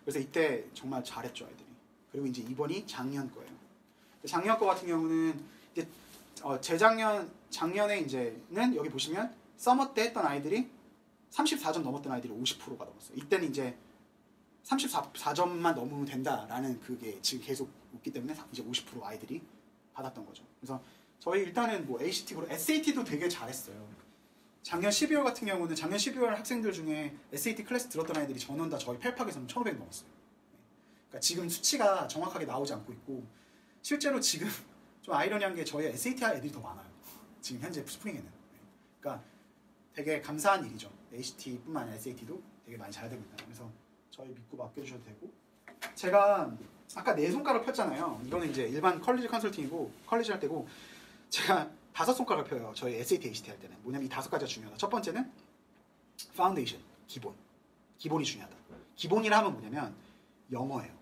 그래서 이때 정말 잘했죠 아이들이. 그리고 이제 이번이 작년 거예요. 작년 거 같은 경우는 이제 작년에 이제는 여기 보시면 서머 때 했던 아이들이 34점 넘었던 아이들이 50%가 넘었어요. 이때는 이제 34점만 넘으면 된다라는 그게 지금 계속 있기 때문에 이제 50% 아이들이 받았던 거죠. 그래서 저희 일단은 뭐 ACT, SAT도 되게 잘했어요. 작년 12월 같은 경우는 작년 12월 학생들 중에 SAT 클래스 들었던 아이들이 전원 다 저희 펠팍에서는 1,500 넘었어요. 그러니까 지금 수치가 정확하게 나오지 않고 있고 실제로 지금 좀 아이러니한 게 저희 SAT 애들이 더 많아요. 지금 현재 스프링에는. 그러니까 되게 감사한 일이죠. ACT뿐만 아니라 SAT도 되게 많이 잘 되고 있다. 그래서 저희 믿고 맡겨주셔도 되고 제가 아까 네 손가락 폈잖아요. 이거는 이제 일반 컬리지 컨설팅이고 컬리지 할 때고 제가 5손가락을 펴요. 저희 SAT, ACT 할 때는. 뭐냐면 이 5가지가 중요하다. 첫 번째는 파운데이션, 기본이 중요하다. 기본이라 하면 뭐냐면 영어예요.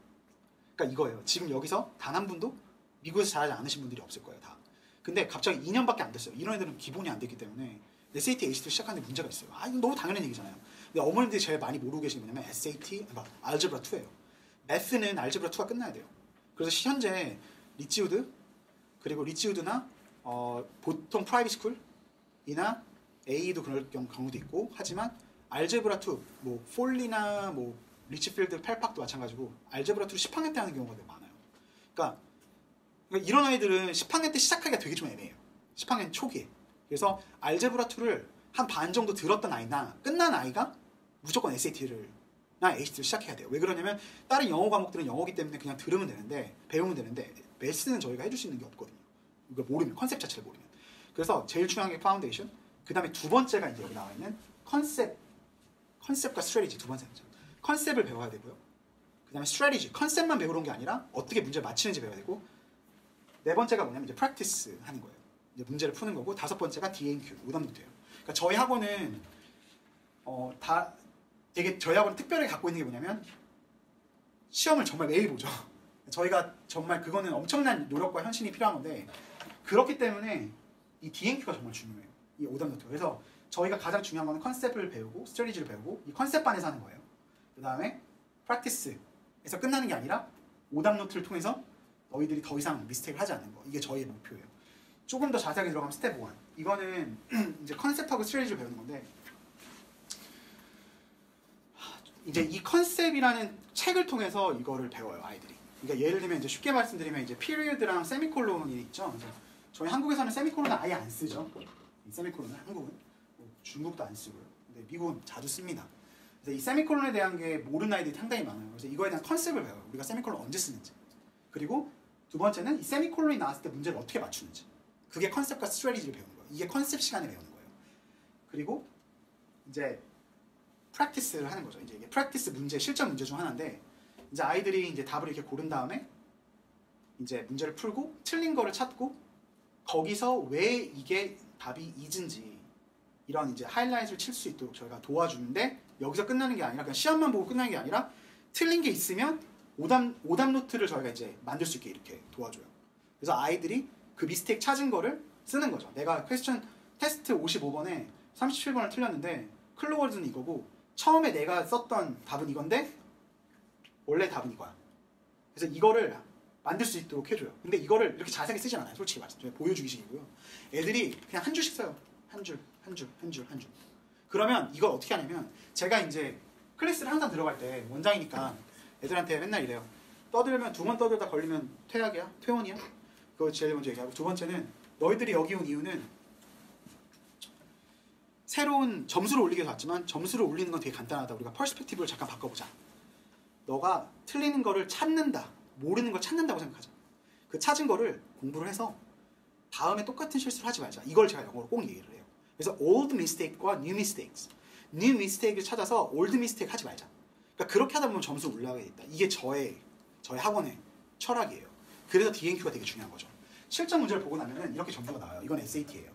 그러니까 이거예요. 지금 여기서 단 한 분도 미국에서 잘하지 않으신 분들이 없을 거예요. 다. 근데 갑자기 2년밖에 안 됐어요. 이런 애들은 기본이 안 됐기 때문에 SAT, ACT를 시작하는데 문제가 있어요. 이건 너무 당연한 얘기잖아요. 근데 어머님들이 제일 많이 모르고 계시는 게 뭐냐면 SAT, 그러니까 알제브라 2예요. 매스는 알제브라 2가 끝나야 돼요. 그래서 현재 리치우드, 그리고 리치우드나 보통 프라이빗 스쿨이나 A도 그럴 경우도 있고, 하지만 알제브라 2, 뭐 폴리나 뭐 리치필드, 펠팍도 마찬가지고 알제브라 2를 10학년 때 하는 경우가 되게 많아요. 그러니까 이런 아이들은 10학년 때 시작하기가 되게 좀 애매해요. 10학년 초기에. 그래서 알제브라 2를 한 반 정도 들었던 아이나 끝난 아이가 무조건 SAT를 나 ACT를 시작해야 돼요. 왜 그러냐면 다른 영어 과목들은 영어기 때문에 그냥 들으면 되는데, 배우면 되는데, 매스는 저희가 해줄 수 있는 게 없거든요. 이거 모르면, 컨셉 자체를 모르면. 그래서 제일 중요한 게 파운데이션, 그 다음에 두 번째가 이제 여기 나와 있는 컨셉과 스트래티지. 두 번째죠. 컨셉을 배워야 되고요. 그 다음에 스트래티지, 컨셉만 배우는 게 아니라 어떻게 문제를 맞히는지 배워야 되고, 네 번째가 뭐냐면 이제 프랙티스 하는 거예요. 이제 문제를 푸는 거고, 다섯 번째가 D&Q, 오답노트예요. 그러니까 저희 학원은 되게 저희 학원 특별하게 갖고 있는 게 뭐냐면 시험을 정말 매일 보죠. 저희가 정말 그거는 엄청난 노력과 헌신이 필요한 건데, 그렇기 때문에 이 D&Q가 정말 중요해요. 이 오답노트. 그래서 저희가 가장 중요한 거는 컨셉을 배우고 스트래티지를 배우고 이 컨셉반에서 하는 거예요. 그 다음에 프랙티스에서 끝나는 게 아니라 오답노트를 통해서 너희들이 더 이상 미스테이크를 하지 않는 거. 이게 저희의 목표예요. 조금 더 자세하게 들어가면 스텝 1. 이거는 이제 컨셉하고 스트래티지를 배우는 건데, 이제 이 컨셉이라는 책을 통해서 이거를 배워요, 아이들이. 그러니까 예를 들면 이제 쉽게 말씀드리면 이제 피리어드랑 세미콜론이 있죠. 그래서 저희 한국에서는 세미콜론은 아예 안 쓰죠. 세미콜론은 한국은 중국도 안 쓰고요. 근데 미국은 자주 씁니다. 그래서 이 세미콜론에 대한 게 모르는 아이들이 상당히 많아요. 그래서 이거에 대한 컨셉을 배워요. 우리가 세미콜론 언제 쓰는지. 그리고 두 번째는 이 세미콜론이 나왔을 때 문제를 어떻게 맞추는지. 그게 컨셉과 스트래티지를 배우는 거예요. 이게 컨셉 시간에 배우는 거예요. 그리고 이제 프랙티스를 하는 거죠. 이제 이게 프랙티스 문제, 실전 문제 중 하나인데, 이제 아이들이 이제 답을 이렇게 고른 다음에 이제 문제를 풀고 틀린 거를 찾고 거기서 왜 이게 답이 이진지 이런 이제 하이라이트를 칠 수 있도록 저희가 도와주는데, 여기서 끝나는 게 아니라 그냥 시험만 보고 끝나는 게 아니라 틀린 게 있으면 오답 노트를 저희가 이제 만들 수 있게 이렇게 도와줘요. 그래서 아이들이 그 미스테이크 찾은 거를 쓰는 거죠. 내가 퀘스천 테스트 55번에 37번을 틀렸는데 클로워즈는 이거고 처음에 내가 썼던 답은 이건데 원래 답은 이거야. 그래서 이거를 만들 수 있도록 해줘요. 근데 이거를 이렇게 자세하게 쓰진 않아요. 솔직히 말해서 보여주기식이고요. 애들이 그냥 한 줄씩 써요. 한 줄. 그러면 이걸 어떻게 하냐면, 제가 이제 클래스를 항상 들어갈 때 원장이니까 애들한테 맨날 이래요. 떠들면 2번 떠들다 걸리면 퇴학이야? 퇴원이야? 그거 제일 먼저 얘기하고, 두 번째는 너희들이 여기 온 이유는 새로운 점수를 올리기 위해서 왔지만 점수를 올리는 건 되게 간단하다. 우리가 퍼스펙티브를 잠깐 바꿔보자. 너가 틀리는 거를 찾는다. 모르는 걸 찾는다고 생각하자. 그 찾은 거를 공부를 해서 다음에 똑같은 실수를 하지 말자. 이걸 제가 영어로 꼭 얘기를 해요. 그래서 old mistake과 new mistakes. new mistake를 찾아서 old mistake 하지 말자. 그러니까 그렇게 하다 보면 점수 올라가게 된다. 이게 저희 학원의 철학이에요. 그래서 D&Q가 되게 중요한 거죠. 실전 문제를 보고 나면은 이렇게 점수가 나와요. 이건 SAT예요.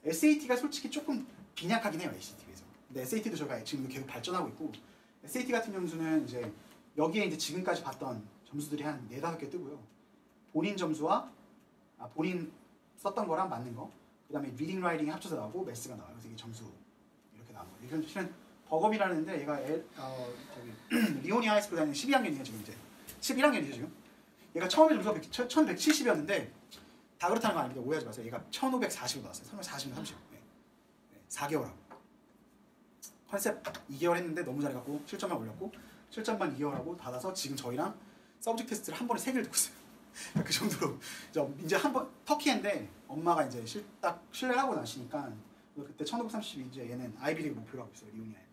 SAT가 솔직히 조금 빈약하긴 해요, ACT에 비해서. 근데 SAT도 저희가 지금 계속 발전하고 있고, SAT 같은 점수는 이제 여기에 이제 지금까지 봤던 점수들이 한 4-5개 뜨고요. 본인 점수와 본인 썼던 거랑 맞는 거, 그 다음에 리딩, 라이팅이 합쳐서 나오고 매스가 나와요. 그래서 이게 점수 이렇게 나온 거예요. 이건 실은 버겁이라는데 얘가 리오니 하이스쿨 다니는 12학년이에요 지금. 이제 11학년이죠 지금. 얘가 처음에 점수가 1170이었는데 다 그렇다는 거 아닙니다. 오해하지 마세요. 얘가 1540으로 나왔어요. 340, 30. 네. 4개월 하고. 컨셉 2개월 했는데 너무 잘해갖고 실전만 올렸고, 실전만 2개월 하고 받아서 지금 저희랑 서브젝트 테스트를 한 번에 3개를 듣고 있어요. 그 정도로 이제 한 번 터키인데 엄마가 이제 딱 신뢰를 하고 나시니까 그때 1530이 이제 얘는 아이비리그 목표로 하고 있어요. 리오니 아이들.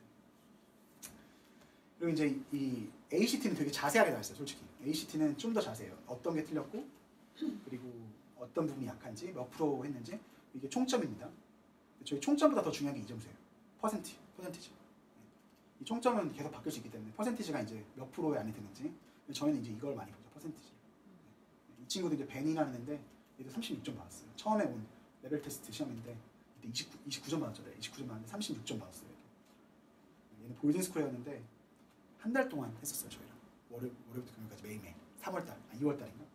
그리고 이제 이 ACT는 되게 자세하게 나와 있어요. 솔직히 ACT는 좀 더 자세해요. 어떤 게 틀렸고 그리고 어떤 부분이 약한지 몇 프로 했는지. 이게 총점입니다. 저희 총점보다 더 중요한 게 이 점수예요. 퍼센티지. 이 총점은 계속 바뀔 수 있기 때문에 퍼센티지가 이제 몇 프로에 안에 드는지. 저희는 이제 이걸 많이 보죠. 퍼센티지. 이 친구도 이제 벤이라는 애인데 얘도 36점 받았어요. 처음에 온 레벨 테스트 시험인데 이때 29점 받았죠. 29점 받았는데 36점 받았어요. 얘는 볼딩 스쿨이었는데 한 달 동안 했었어요. 저희랑 월요일부터 금요일까지 매일매일. 3월달, 2월달인가?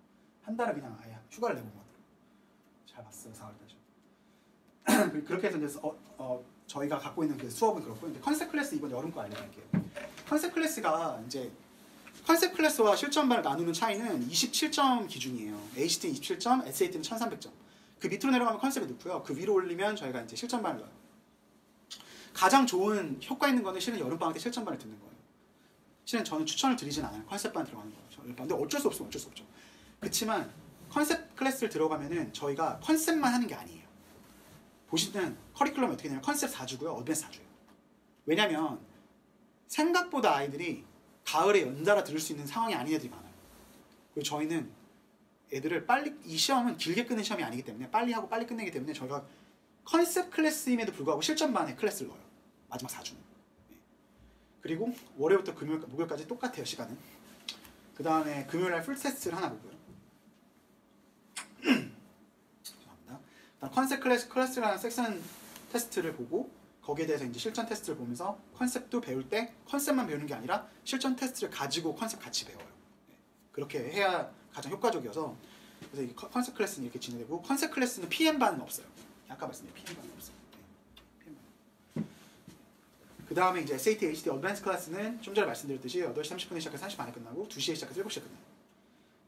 한 달을 그냥 아예 휴가를 내본 것 같아요. 잘 봤어요, 4월달. 그렇게 해서 이제 저희가 갖고 있는 그 수업은 그렇고, 이제 컨셉 클래스 이번 여름 거 알려드릴게요. 컨셉 클래스가 이제 컨셉 클래스와 실전반을 나누는 차이는 27점 기준이에요. ACT는 27점, SAT는 1300점. 그 밑으로 내려가면 컨셉에 넣고요. 그 위로 올리면 저희가 이제 실전반을 넣어요. 가장 좋은 효과 있는 거는 실은 여름방학 때 실전반을 듣는 거예요. 실은 저는 추천을 드리진 않아요. 컨셉반 들어가는 거예요. 근데 어쩔 수 없죠. 그렇지만 컨셉 클래스를 들어가면은 저희가 컨셉만 하는 게 아니에요. 보시는 커리큘럼이 어떻게 되냐면 컨셉 4주고요. 어드밴스 4주예요. 왜냐면 생각보다 아이들이 가을에 연달아 들을 수 있는 상황이 아닌 애들이 많아요. 그리고 저희는 애들을 빨리, 이 시험은 길게 끝낸 시험이 아니기 때문에 빨리 하고 빨리 끝내기 때문에 저희가 컨셉 클래스임에도 불구하고 실전반에 클래스를 넣어요. 마지막 4주는. 그리고 월요일부터 목요일까지 똑같아요, 시간은. 그 다음에 금요일날 풀 테스트를 하나 보고요. 죄송합니다. 일단 컨셉 클래스라는 섹션 테스트를 보고 거기에 대해서 이제 실전 테스트를 보면서 컨셉도 배울 때 컨셉만 배우는 게 아니라 실전 테스트를 가지고 컨셉 같이 배워요. 그렇게 해야 가장 효과적이어서 그래서 이 컨셉 클래스는 이렇게 진행되고 컨셉 클래스는 PM반은 없어요. 아까 말씀드린 PM반은 없어요. 그 다음에 이제 SAT, ACT 어드밴스 클래스는 좀 전에 말씀드렸듯이 8시 30분에 시작해서 1시 반에 끝나고 2시에 시작해서 7시에 끝나요.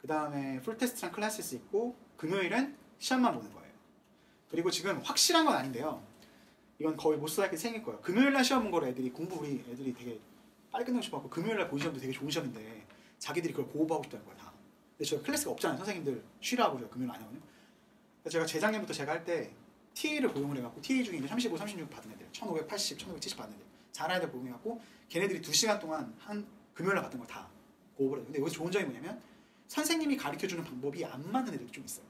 그 다음에 풀 테스트랑 클래스스 있고 금요일은 시험만 보는 거예요. 그리고 지금 확실한 건 아닌데요. 이건 거의 모스라이크 생길 거예요. 금요일날 시험 본 거를 우리 애들이 되게 빨리 끝내고 싶어하고 금요일날 본 시험도 되게 좋은 시험인데 자기들이 그걸 고급하고 싶다는 거야 다. 근데 저희가 클래스가 없잖아요. 선생님들 쉬라고 제가 금요일 안 하거든요. 그래서 제가 재작년부터 제가 할 때 TA를 고용을 해갖고 TA 중에 이제 35, 36 받은 애들 1580, 1570 받은 애들 잘하는 애들 고용해갖고 걔네들이 2시간 동안 한 금요일날 받은 걸 다 고급을 해요. 근데 여기서 좋은 점이 뭐냐면 선생님이 가르쳐주는 방법이 안 맞는 애들도 좀 있어요.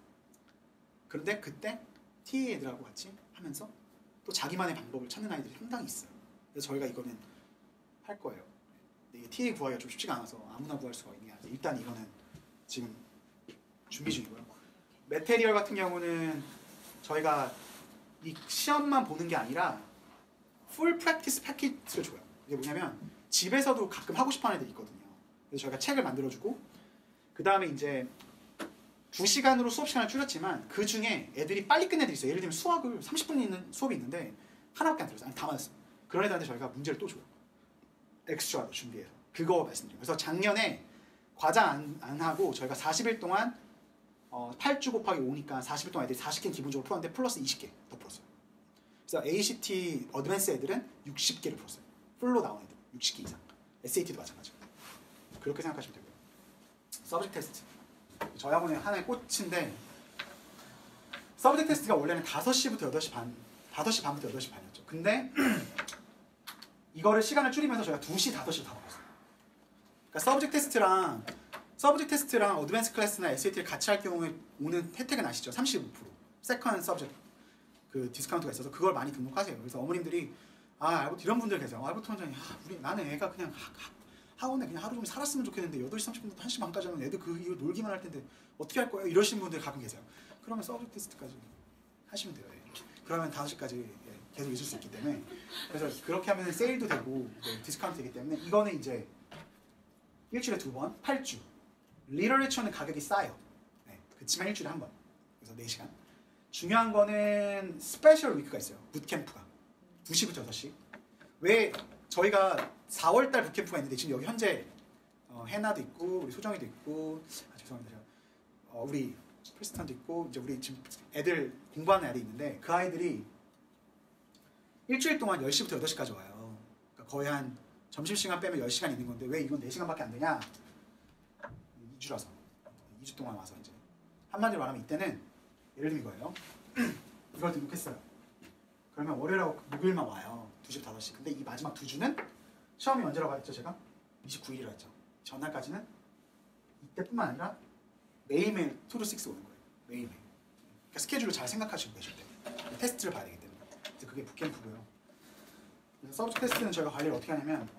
그런데 그때 TA 애들하고 같이 하면서 또 자기만의 방법을 찾는 아이들이 상당히 있어요. 그래서 저희가 이거는 할 거예요. 근데 이게 TA 구하기가 좀 쉽지가 않아서 아무나 구할 수가 있냐. 일단 이거는 지금 준비 중이고요. 매테리얼 같은 경우는 저희가 이 시험만 보는 게 아니라 풀 프랙티스 패키지를 줘요. 이게 뭐냐면 집에서도 가끔 하고 싶어하는 애들이 있거든요. 그래서 저희가 책을 만들어주고 그 다음에 이제 2시간으로 수업 시간을 줄였지만 그 중에 애들이 빨리 끝낸 애들이 있어요. 예를 들면 수학을 30분 있는 수업이 있는데 하나밖에 안 들었어요. 아니 다 맞았어요. 그런 애들한테 저희가 문제를 또 줘요. 엑스트라로 준비해서. 그거 말씀드려요. 그래서 작년에 과자 안 하고 저희가 40일 동안 8주 곱하기 5니까 40일 동안 애들이 40개 기본적으로 풀었는데 플러스 20개 더 풀었어요. 그래서 ACT 어드밴스 애들은 60개를 풀었어요. 풀로 나온 애들 60개 이상. SAT도 마찬가지고. 그렇게 생각하시면 되고요. 서브젝트 테스트. 저희 학원의 하나의 꽃인데 서브젝트 테스트가 원래는 5시부터 8시 반, 5시 반부터 8시 반이었죠. 근데 이거를 시간을 줄이면서 저희가 2시, 5시로 다 먹었어요. 그러니까 서브젝트 테스트랑 어드밴스 클래스나 SAT를 같이 할 경우에 오는 혜택은 아시죠? 35% 세컨 서브젝트 그 디스카운트가 있어서 그걸 많이 등록하세요. 그래서 어머님들이 이런 분들 계세요. 알부터 원장님, 나는 애가 그냥 학원에 그냥 하루 종일 살았으면 좋겠는데 8시 30분부터 1시 반까지 하면 애들 이거 놀기만 할 텐데 어떻게 할 거예요? 이러시는 분들 가끔 계세요. 그러면 서브젝트 테스트까지 하시면 돼요. 그러면 5시까지 계속 있을 수 있기 때문에 그래서 그렇게 하면 세일도 되고 디스카운트 되기 때문에 이거는 이제 일주일에 2번 8주 리터레처는 가격이 싸요. 그치만 일주일에 한 번. 그래서 4시간. 중요한 거는 스페셜 위크가 있어요. 붓캠프가 2시부터 6시. 왜 저희가 4월달 붓캠프가 있는데 지금 여기 현재 해나도 있고 우리 소정이도 있고 죄송합니다. 우리 프리스턴도 있고 이제 우리 지금 애들 공부하는 애들이 있는데 그 아이들이 일주일 동안 10시부터 8시까지 와요. 그러니까 거의 한 점심시간 빼면 10시간 있는 건데 왜 이건 4시간밖에 안 되냐? 2주라서 2주 동안 와서 이제 한마디로 말하면 이때는 예를 들면 이거예요. 이걸 등록했어요. 그러면 월요일하고 목요일만 와요. 2시부터 5시. 근데 이 마지막 2주는 시험이 언제라고 했죠 제가? 29일이라고 했죠. 전날까지는 이때뿐만 아니라 매일매일 2-6 오는 거예요. 매일매일. 그러니까 스케줄을 잘 생각하시고 계실 때 테스트를 봐야 되기 때문에. 그래서 그게 붓캠프고요. 그래서 서브젝트 테스트는 저희가 관리를 어떻게 하냐면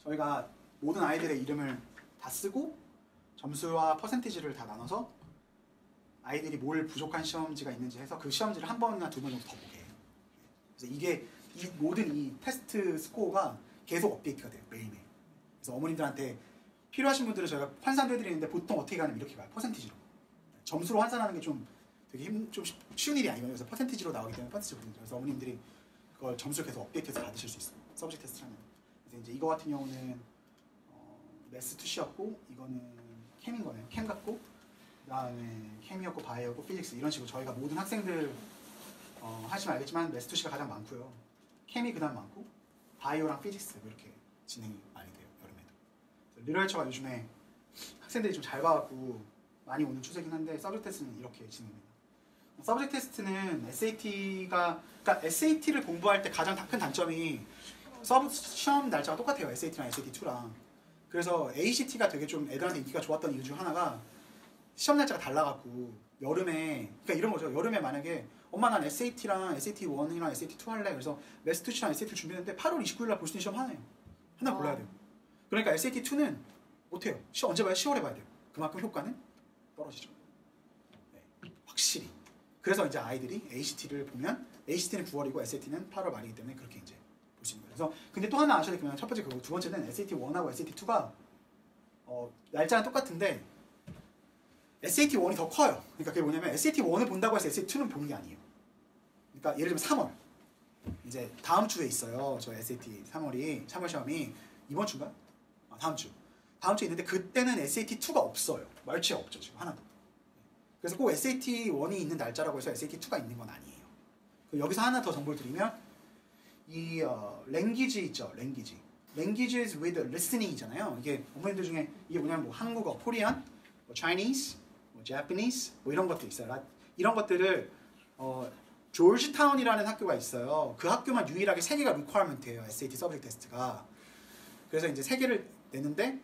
저희가 모든 아이들의 이름을 다 쓰고 점수와 퍼센티지를 다 나눠서 아이들이 뭘 부족한 시험지가 있는지 해서 그 시험지를 한 번이나 2번 정도 더 보게 해요. 그래서 이게 모든 이 테스트 스코어가 계속 업데이트가 돼요. 매일매일. 그래서 어머님들한테 필요하신 분들은 저희가 환산도 해드리는데 보통 어떻게 가냐면 이렇게 가요. 퍼센티지로. 점수로 환산하는 게 좀 되게 좀 쉬운 일이 아니거든요. 그래서 퍼센티지로 나오기 때문에 퍼센티지로 보는 거예요. 그래서 어머님들이 그걸 점수를 계속 업데이트해서 받으실 수 있어요. 서브젝트 테스트 하면. 그래서 이제 이거 같은 경우는 매스 투시였고 이거는 캠인 거네요. 캠 같고 그다음에 캠이었고 바이오고 피직스 이런 식으로 저희가 모든 학생들 하시면 알겠지만 매스 투시가 가장 많고요. 캠이 그다음 많고 바이오랑 피직스 이렇게 진행이 많이 돼요. 여름에도. 리터처가 요즘에 학생들이 좀 잘 봐갖고 많이 오는 추세긴 한데 서브젝트 테스트는 이렇게 진행됩니다. 서브젝트 테스트는 그러니까 SAT를 공부할 때 가장 큰 단점이 시험 날짜가 똑같아요. SAT랑 SAT2랑. 그래서 ACT가 되게 좀 애들한테 인기가 좋았던 이유 중 하나가 시험 날짜가 달라갖고 여름에 그러니까 이런 거죠. 여름에 만약에 엄마 난 SAT랑 SAT1이랑 SAT2 할래. 그래서 매스투시랑 SAT를 준비했는데 8월 29일 날 볼 수 있는 시험 하나예요. 하나 골라야 돼요. 그러니까 SAT2는 못해요. 언제 봐요? 10월에 봐야 돼요. 그만큼 효과는 떨어지죠. 네, 확실히. 그래서 이제 아이들이 ACT를 보면 ACT는 9월이고 SAT는 8월 말이기 때문에 그렇게 이제 볼 수 있는 거예요. 그래서 근데 또 하나 아셔야 될 게 첫 번째 그거 두 번째는 SAT1하고 SAT2가 날짜는 똑같은데 SAT1이 더 커요. 그러니까 그게 뭐냐면 SAT1을 본다고 해서 SAT2는 보는 게 아니에요. 그러니까 예를 들면 3월 이제 다음 주에 있어요. 저 SAT 3월 시험이 이번 주인가? 다음 주에 있는데 그때는 SAT2가 없어요. 말치가 없죠 지금 하나도. 그래서 꼭 SAT1이 있는 날짜라고 해서 SAT2가 있는 건 아니에요. 여기서 하나 더 정보를 드리면 이 랭귀지 있죠. Languages with listening이잖아요. 이게 어머님들 중에 이게 뭐냐면 뭐 한국어, 코리안, 뭐 Chinese, 뭐 Japanese 뭐 이런 것도 있어요. 이런 것들을 조지타운이라는 학교가 있어요. 그 학교만 유일하게 3개가 리퀘어먼트예요. SAT 서브젝트 테스트가. 그래서 이제 3개를 내는데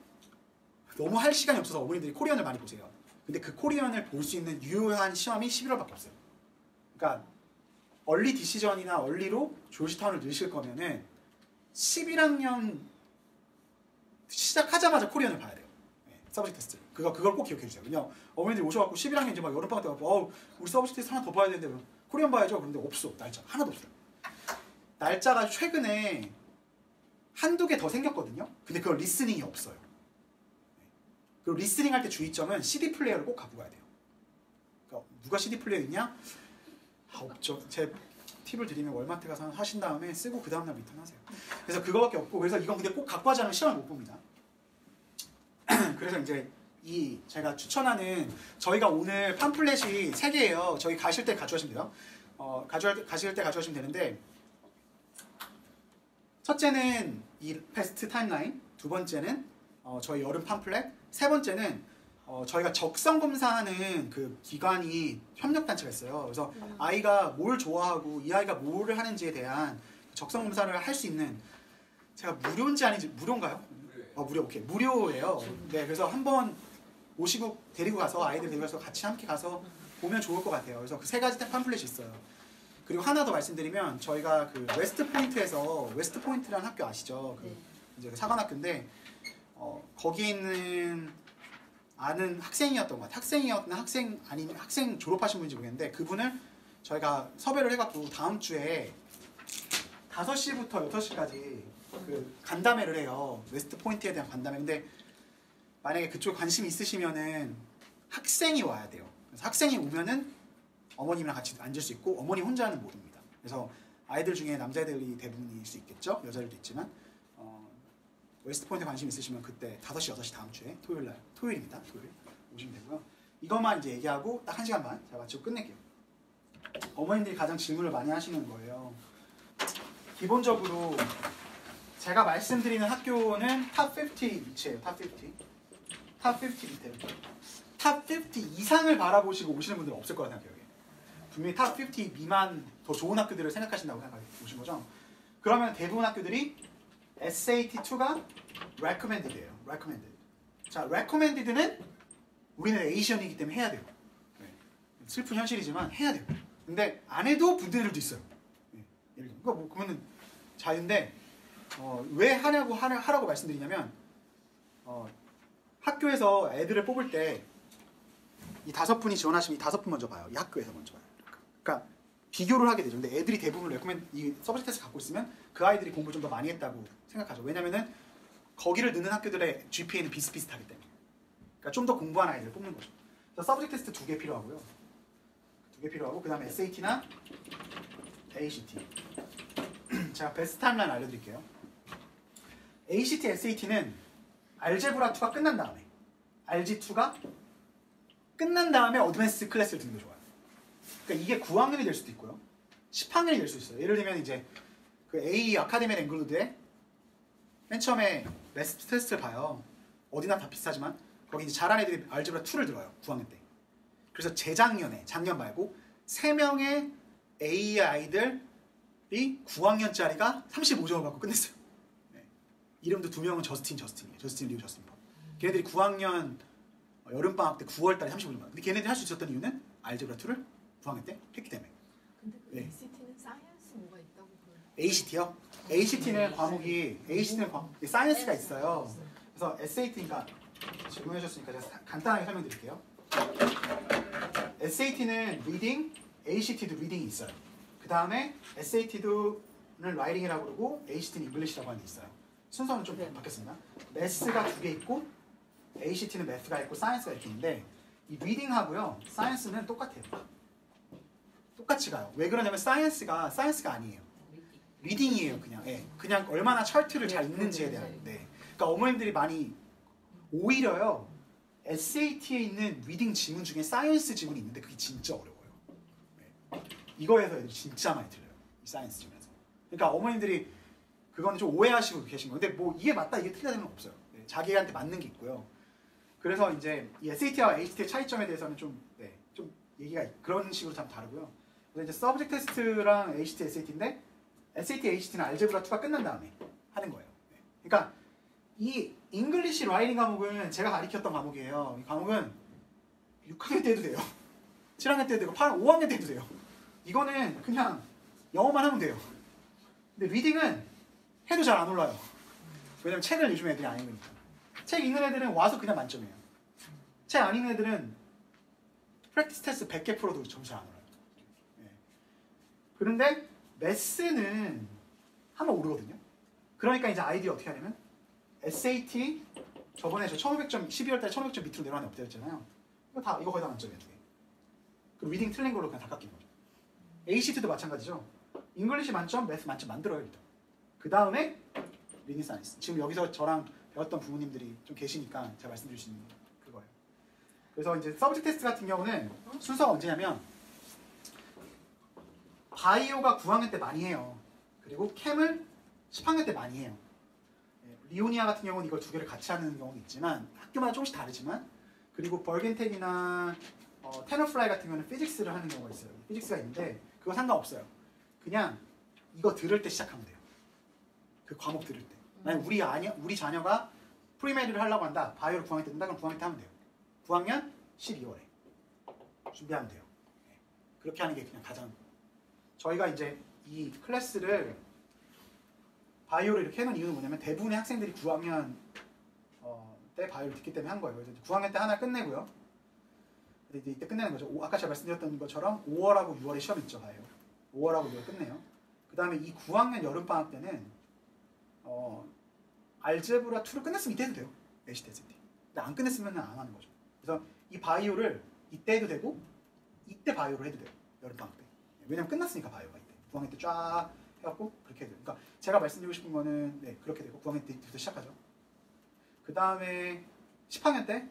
너무 할 시간이 없어서 어머님들이 코리안을 많이 보세요. 근데 그 코리안을 볼 수 있는 유효한 시험이 11월밖에 없어요. 그러니까 얼리 디시전이나 얼리로 조지타운을 넣으실 거면은 11학년 시작하자마자 코리안을 봐야 돼요. 네, 서브젝트 테스트. 그걸 꼭 기억해 주세요. 왜냐면 어머님들이 오셔갖고 11학년 이제 막 여름방학 때 갖고 우리 서브젝트 테스트 하나 더 봐야 되는데 코리안 봐야죠. 그런데 없어. 날짜 하나도 없어요. 날짜가 최근에 한두 개 더 생겼거든요. 근데 그걸 리스닝이 없어요. 그리고 리스닝 할 때 주의점은 CD 플레이어를 꼭 갖고 가야 돼요. 그러니까 누가 CD 플레이어 있냐? 없죠. 제 팁을 드리면 월마트 가서 하신 다음에 쓰고 그 다음날 리턴 하세요. 그래서 그거밖에 없고 그래서 이건 근데 꼭 갖고 하지 않으면 시험을 못 봅니다. 그래서 이제 제가 추천하는 저희가 오늘 팜플렛이 3개예요. 저희 가실 때 가져가시면 돼요. 가실 때 가져가시면 되는데 첫째는 이 패스트 타임라인, 두 번째는 저희 여름 팜플렛, 세 번째는 저희가 적성 검사하는 그 기관이 협력단체가 있어요. 그래서 아이가 뭘 좋아하고 이 아이가 뭐를 하는지에 대한 적성 검사를 할 수 있는 제가 무료인지 아닌지 무료인가요? 무료 오케이 무료예요. 네, 그래서 한번 오시고 데리고 가서 아이들 데리고 가서 같이 함께 가서 보면 좋을 것 같아요. 그래서 그 3가지 팜플렛이 있어요. 그리고 하나 더 말씀드리면 저희가 그 웨스트 포인트에서 웨스트 포인트라는 학교 아시죠? 이제 사관학교인데 거기에 있는 아는 학생이었던 것 같아요. 학생 졸업하신 분인지 모르겠는데 그분을 저희가 섭외를 해갖고 다음 주에 5시부터 6시까지 그 간담회를 해요. 웨스트 포인트에 대한 간담회. 근데 만약에 그쪽 관심 있으시면은 학생이 와야 돼요. 그래서 학생이 오면은 어머님이랑 같이 앉을 수 있고 어머니 혼자는 못 옵니다. 그래서 아이들 중에 남자애들이 대부분일 수 있겠죠. 여자들도 있지만 웨스트 포인트에 관심 있으시면 그때 5시, 6시 다음 주에 토요일입니다. 토요일 오시면 되고요. 이것만 이제 얘기하고 딱 1시간 반 제가 마치고 끝낼게요. 어머님들이 가장 질문을 많이 하시는 거예요. 기본적으로 제가 말씀드리는 학교는 탑50 위치예요. 탑50 밑에. 탑50 이상을 바라보시고 오시는 분들은 없을 거라 생각해요. 분명히 탑50 미만 더 좋은 학교들을 생각하신다고 생각하고 오신 거죠. 그러면 대부분 학교들이 SAT2가 recommended예요. recommended. 자, recommended는 우리는 에이시언이기 때문에 해야 돼요. 네. 슬픈 현실이지만 해야 돼요. 근데 안 해도 분들도 있어요. 네. 그러니까 뭐 그거는 자유인데 왜 하라고 말씀드리냐면 학교에서 애들을 뽑을 때 이 5분이 지원하시면 이 5분 먼저 봐요. 이 학교에서 먼저 봐요. 그러니까 비교를 하게 되죠. 근데 애들이 대부분 이 서브젝트 테스트 갖고 있으면 그 아이들이 공부 좀 더 많이 했다고 생각하죠. 왜냐면은 거기를 넣는 학교들의 GPA는 비슷비슷하기 때문에. 그러니까 좀 더 공부한 아이들 뽑는 거죠. 그래서 서브젝트 테스트 2개 필요하고요. 2개 필요하고 그 다음에 SAT나 ACT. 제가 베스트 타임라인 알려드릴게요. ACT, SAT는 알제브라 2가 끝난 다음에 RG2가 끝난 다음에 어드밴스 클래스를 듣는 게 좋아요. 그러니까 이게 9학년이 될 수도 있고요. 10학년이 될 수 있어요. 예를 들면 이제 그 A 아카데미 앵글루드에 맨 처음에 매스 테스트를 봐요. 어디나 다 비슷하지만 거기 이제 잘하는 애들이 알제브라 2를 들어요. 9학년 때. 그래서 재작년에, 작년 말고 3명의 A 아이들이 9학년짜리가 35점을 받고 끝냈어요. 네. 이름도 2명은 저스틴이에요. 저스틴 리우, 저스틴 팝. 걔네들이 9학년 여름방학 때 9월달에 35점 받고. 근데 걔네들이 할 수 있었던 이유는 알제브라 2를 9학년 때 했기 때문에. 근데 그 네. ACT는 사이언스 뭐가 있다고 그래요? ACT요? ACT는 과목이 사이언스가 있어요. 그래서 SAT니까 질문해 주셨으니까 제가 간단하게 설명드릴게요. SAT는 리딩, ACT도 리딩이 있어요. 그 다음에 SAT는 라이팅이라고 그러고 ACT는 잉글리시라고 하는 게 있어요. 순서는 좀 바뀌었습니다. 매스가 2개 있고 ACT는 매스가 있고 사이언스가 이렇게 있는데 이 리딩하고요 사이언스는 똑같아요. 똑같이 가요. 왜 그러냐면 사이언스가 아니에요. 리딩이에요. 그냥 그냥 얼마나 차트를 잘 읽는지에 대한. 네. 그러니까 어머님들이 많이 오히려요 SAT에 있는 리딩 지문 중에 사이언스 지문이 있는데 그게 진짜 어려워요. 네. 이거에서 애들이 진짜 많이 틀려요. 이 사이언스 지문에서. 그러니까 어머님들이 그거는 좀 오해하시고 계신 거예요. 근데 뭐 이게 맞다 이게 틀리다는 건 없어요. 네. 자기한테 맞는 게 있고요. 그래서 이제 이 SAT와 ACT의 차이점에 대해서는 좀 얘기가 그런 식으로 참 다르고요. 그래서 이제 서브젝트 테스트랑 ACT, SAT인데 SAT, ACT는 알제브라 2가 끝난 다음에 하는 거예요. 네. 그러니까 이 잉글리시 라이팅 과목은 제가 가르쳤던 과목이에요. 이 과목은 6학년 때 해도 돼요. 7학년 때 해도 되고 5학년 때 해도 돼요. 이거는 그냥 영어만 하면 돼요. 근데 리딩은 해도 잘 안 올라요. 왜냐면 책을 요즘 애들이 안 읽으니까. 책 읽는 애들은 와서 그냥 만점이에요. 책 안 읽는 애들은 프랙티스 테스트 100개 풀어도 점수 잘 안 올라요. 네. 그런데 매스는 한번 오르거든요. 그러니까 이제 아이들이 어떻게 하냐면 SAT 저번에 저 1500점 12월달에 1500점 밑으로 내려가는 업데이트잖아요. 이거 거의 다 만점이에요. 그리고 리딩 틀린 걸로 그냥 다 깎인 거죠. ACT도 마찬가지죠. 잉글리시 만점, 매스 만점 만들어요 일단. 그 다음에 리딩 사이언스. 지금 여기서 저랑 배웠던 부모님들이 좀 계시니까 제가 말씀드릴 수 있는 그거예요. 그래서 이제 서브젝트 테스트 같은 경우는 순서가 언제냐면 바이오가 9학년 때 많이 해요. 그리고 캠을 10학년 때 많이 해요. 리오니아 같은 경우는 이걸 2개를 같이 하는 경우도 있지만 학교마다 조금씩 다르지만 그리고 벌겐텍이나 테너플라이 같은 경우는 피직스를 하는 경우가 있어요. 피직스가 있는데 그거 상관없어요. 그냥 이거 들을 때 시작하면 돼요. 그 과목 들을 때. 만약 우리 자녀가 프리메리를 하려고 한다. 바이오를 9학년 때 든다. 그럼 9학년 때 하면 돼요. 9학년 12월에 준비하면 돼요. 네. 그렇게 하는 게 그냥 가장 저희가 이제 이 클래스를 바이오를 이렇게 해놓은 이유는 뭐냐면 대부분의 학생들이 9학년 때 바이오를 듣기 때문에 한 거예요. 그래서 9학년 때 하나 끝내고요. 근데 이때 끝내는 거죠. 아까 제가 말씀드렸던 것처럼 5월하고 6월에 시험 있죠. 바이오. 5월하고 6월 끝내요. 그 다음에 이 9학년 여름방학 때는 알제브라 2를 끝냈으면 이때 해도 돼요. ACT, SAT. 근데 안 끝냈으면 안 하는 거죠. 그래서 이 바이오를 이때 해도 되고 이때 바이오를 해도 돼요. 여름방학 때. 왜냐면 끝났으니까 바이오가 이때. 9학년 때 쫙 해갖고 그렇게 해도 돼요. 그러니까 제가 말씀드리고 싶은 거는 그렇게 되고 9학년 때부터 시작하죠. 그 다음에 10학년 때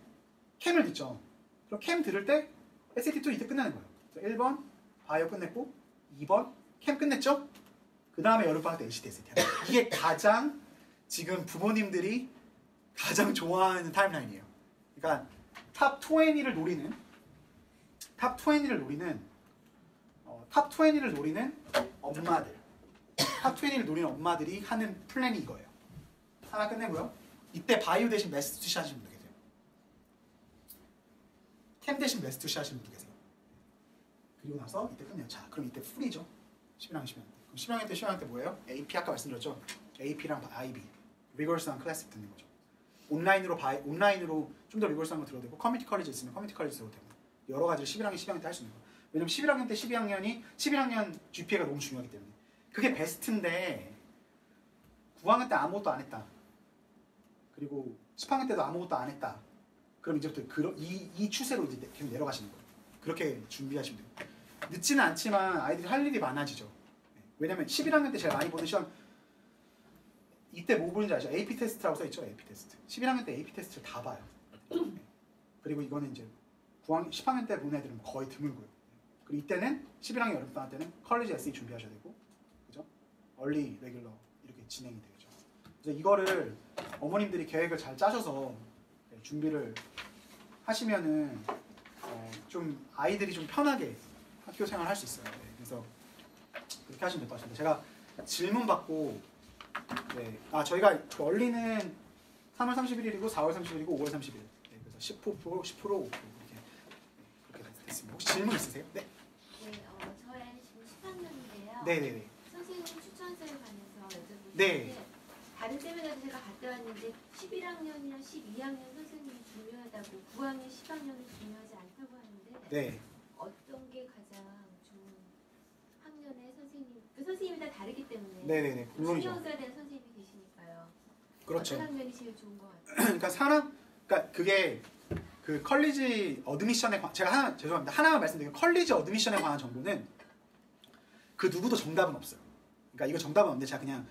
캠을 듣죠. 그럼 캠 들을 때 SAT2 이때 끝나는 거예요. 그래서 1번 바이오 끝냈고 2번 캠 끝냈죠? 그 다음에 여름방학 때 ACT, SAT 하는 거예요. 이게 가장 지금 부모님들이 가장 좋아하는 타임라인이에요. 그러니까 탑 20를 노리는 탑 20를 노리는 엄마들 탑 20를 노리는 엄마들이 하는 플랜이 이거예요. 하나 끝내고요. 이때 바이오 대신 매스투시 하시는 분도 계세요. 캠 대신 매스투시 하시는 분도 계세요. 그리고 나서 이때 끝내요. 자, 그럼 이때 풀이죠. 11학년 때. 그럼 11학년 때 뭐예요? AP 아까 말씀드렸죠. AP랑 IB 리거러스한 클래식 듣는 거죠. 온라인으로 좀 더 리거러스한 거 들어도 되고 커뮤니티 컬리지 있으면 커뮤니티 컬리지 들어도 되고 여러 가지를 11학년 때 할 수 있는 거예요. 왜냐면 11학년 때 11학년 GPA가 너무 중요하기 때문에 그게 베스트인데 9학년 때 아무것도 안 했다. 그리고 10학년 때도 아무것도 안 했다. 그럼 이제부터 이 추세로 이제 계속 내려가시는 거예요. 그렇게 준비하시면 돼요. 늦지는 않지만 아이들이 할 일이 많아지죠. 왜냐면 11학년 때 제가 많이 보는 시험 이때 뭐 보는지 아시죠? AP 테스트라고 써있죠. AP 테스트. 11학년 때 AP 테스트를 다 봐요. 그리고 이거는 이제 10학년 때 보는 애들은 거의 드물고요. 그리고 이때는 11학년 여름방학 때는 컬리지 SE 준비하셔야 되고, 그죠? 얼리, 레귤러 이렇게 진행이 되죠. 그래서 이거를 어머님들이 계획을 잘 짜셔서 준비를 하시면은 좀 아이들이 좀 편하게 학교 생활을 할 수 있어요. 네, 그래서 그렇게 하시면 될 것 같습니다. 제가 질문 받고 저희가 얼리는 3월 31일이고 4월 30일이고 5월 30일. 네, 그래서 10% 5% 이렇게 됐습니다. 혹시 질문 있으세요? 네. 네, 저희 아이 지금 10학년인데요. 네네네. 선생님 추천서에 관해서 여쭤보는데 네. 다른 세미나도 제가 갔다 왔는데 11학년이나 12학년 선생님이 중요하다고 9학년, 10학년은 중요하지 않다고 하는데 네. 어떤 게 가장 좋은 학년의 선생님, 그 선생님이 다 다르기 때문에 네네네. 물론이죠. 신경 써야 되는 선생님이 계시니까요. 그렇죠. 어떤 학년이 제일 좋은 것 같아요? 그러니까 그게 그 컬리지 어드미션에 제가 죄송합니다. 하나만 말씀드리면 컬리지 어드미션에 관한 정보는 그 누구도 정답은 없어요. 그러니까 이거 정답은 없는데 제가 그냥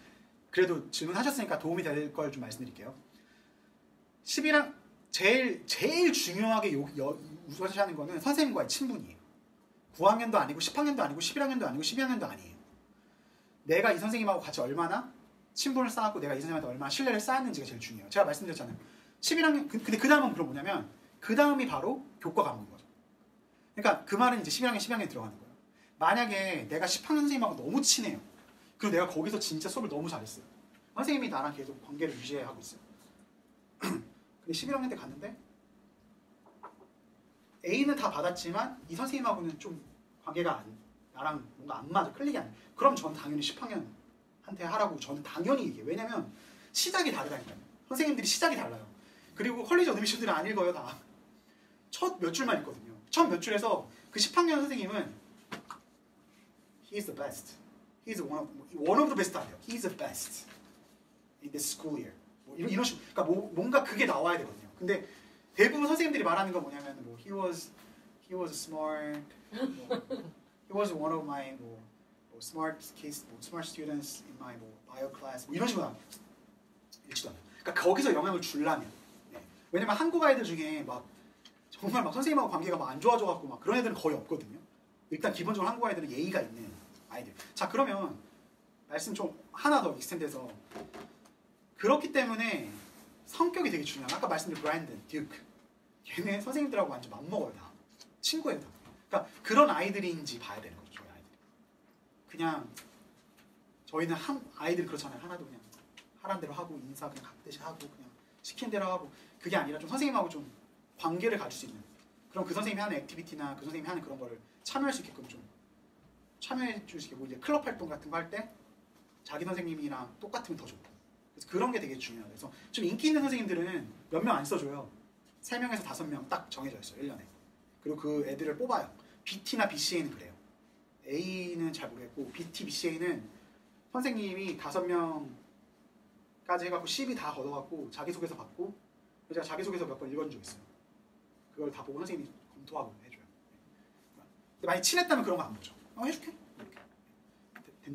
그래도 질문하셨으니까 도움이 될 걸 좀 말씀드릴게요. 10이랑 제일 중요하게 우선시하는 거는 선생님과의 친분이에요. 9학년도 아니고 10학년도 아니고 11학년도 아니고 12학년도 아니에요. 내가 이 선생님하고 같이 얼마나 친분을 쌓았고 내가 이 선생님한테 얼마나 신뢰를 쌓았는지가 제일 중요해요. 제가 말씀드렸잖아요. 11학년 근데 그 다음은 그럼 뭐냐면 그 다음이 바로 교과 과목인 거죠. 그러니까 그 말은 이제 11학년 12학년에 들어가는 거예요. 만약에 내가 10학년 선생님하고 너무 친해요. 그리고 내가 거기서 진짜 수업을 너무 잘했어요. 선생님이 나랑 계속 관계를 유지하고 있어요. 근데 11학년 때 갔는데 A는 다 받았지만 이 선생님하고는 좀 관계가 나랑 뭔가 안 맞아. 클릭이 안 돼. 그럼 전 당연히 10학년한테 하라고 저는 당연히 얘기해요. 왜냐면 시작이 다르다니까요. 선생님들이 시작이 달라요. 그리고 컬리지 어드미션들은 안 읽어요. 다. 첫 몇 줄만 읽거든요. 첫 몇 줄에서 그 10학년 선생님은 He's the best. He's one of the best 아니에요. He's the best in this school year. 뭐 이런 식으로. 그러니까 뭔가 그게 나와야 되거든요. 근데 대부분 선생님들이 말하는 건 뭐냐면 뭐 he was smart. He was one of my smart kids, smart students in my bio class. 뭐 이런 식으로 읽지도 않아요. 그러니까 거기서 영향을 주려면. 네. 왜냐면 한국 아이들 중에 막 정말 막 선생님하고 관계가 막 안 좋아져갖고 막 그런 애들은 거의 없거든요. 일단 기본적으로 한국 아이들은 예의가 있는 아이들. 자 그러면 말씀 좀 하나 더 익스텐드해서 그렇기 때문에 성격이 되게 중요해요. 아까 말씀드린 브라인든, 듀크 걔네 선생님들하고 완전 맞먹어요. 다 친구예요. 다. 그러니까 그런 아이들인지 봐야 되는 거죠. 저희 아이들이. 그냥 저희는 아이들이 그렇잖아요. 하나도 그냥 하란 대로 하고 인사 그냥 각듯이 하고 그냥 시킨 대로 하고 그게 아니라 좀 선생님하고 좀 관계를 가질 수 있는 그럼 그 선생님이 하는 액티비티나 그 선생님이 하는 그런 거를 참여할 수 있게끔 좀 참여해 주시고 이제 클럽 활동 같은 거 할 때 자기 선생님이랑 똑같으면 더 좋고 그래서 그런 게 되게 중요해요. 그래서 좀 인기 있는 선생님들은 몇 명 안 써줘요. 3명에서 5명 딱 정해져 있어요. 1년에. 그리고 그 애들을 뽑아요. BT나 BCA는 그래요. A는 잘 모르겠고 BT, BCA는 선생님이 5명까지 해갖고 CV 다 걷어갖고 자기소개서 받고 제가 자기소개서 몇 번 읽어준 적 있어요. 그걸 다 보고 선생님이 검토하고 해줘요. 근데 만약 친했다면 그런 거 안 보죠. 해줄게. 이렇게.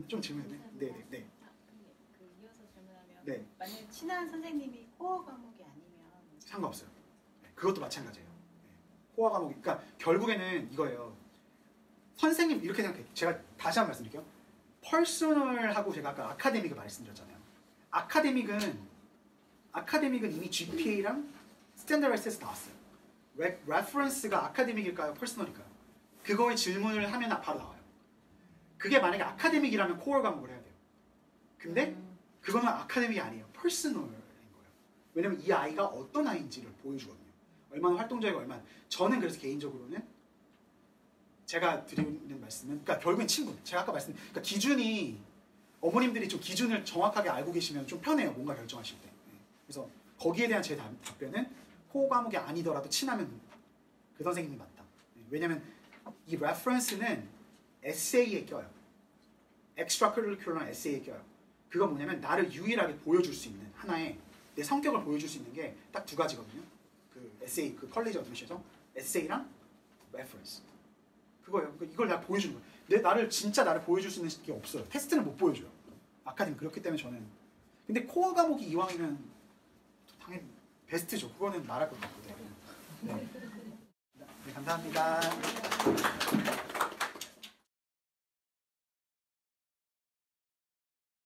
좀 질문했네. 네. 그 이어서 질문하면 네. 만약 친한 선생님이 코어 과목이 아니면 상관없어요. 네. 그것도 마찬가지예요. 네. 코어 과목. 그러니까 결국에는 이거예요. 선생님 이렇게 생각해요. 제가 다시 한번 말씀드릴게요. 퍼스널하고 제가 아까 아카데믹을 말씀드렸잖아요. 아카데믹은 이미 GPA랑 스탠더라이즈 테스트 나왔어요. 레퍼런스가 아카데믹일까요? 퍼스널일까요? 그거의 질문을 하면 바로 나와요. 그게 만약에 아카데믹이라면 코어 과목을 해야 돼요. 근데 그거는 아카데믹이 아니에요. 퍼스널인 거예요. 왜냐면 이 아이가 어떤 아이인지를 보여주거든요. 얼마나 활동적이고 얼마나. 저는 그래서 개인적으로는 제가 드리는 말씀은 그러니까 결국엔 친분. 제가 아까 그러니까 기준이 어머님들이 좀 기준을 정확하게 알고 계시면 좀 편해요. 뭔가 결정하실 때. 그래서 거기에 대한 제 답변은 코어 과목이 아니더라도 친하면 그 선생님이 맞다. 왜냐면 이 레퍼런스는 에세이에 껴요. 엑스트라 커리큘럼 에세이에 껴요. 그건 뭐냐면 나를 유일하게 보여줄 수 있는 하나의 내 성격을 보여줄 수 있는 게 딱 두 가지거든요. 그 에세이, 그 컬리지 어드미션에서 에세이랑 레퍼런스. 그거예요. 그러니까 이걸 내가 보여주는 거예요. 나를 진짜 나를 보여줄 수 있는 게 없어요. 테스트는 못 보여줘요. 아카데미 그렇기 때문에 저는. 근데 코어 과목이 이왕이면 당연히 베스트죠. 그거는 말할 것도 없고. 네. 네, 감사합니다.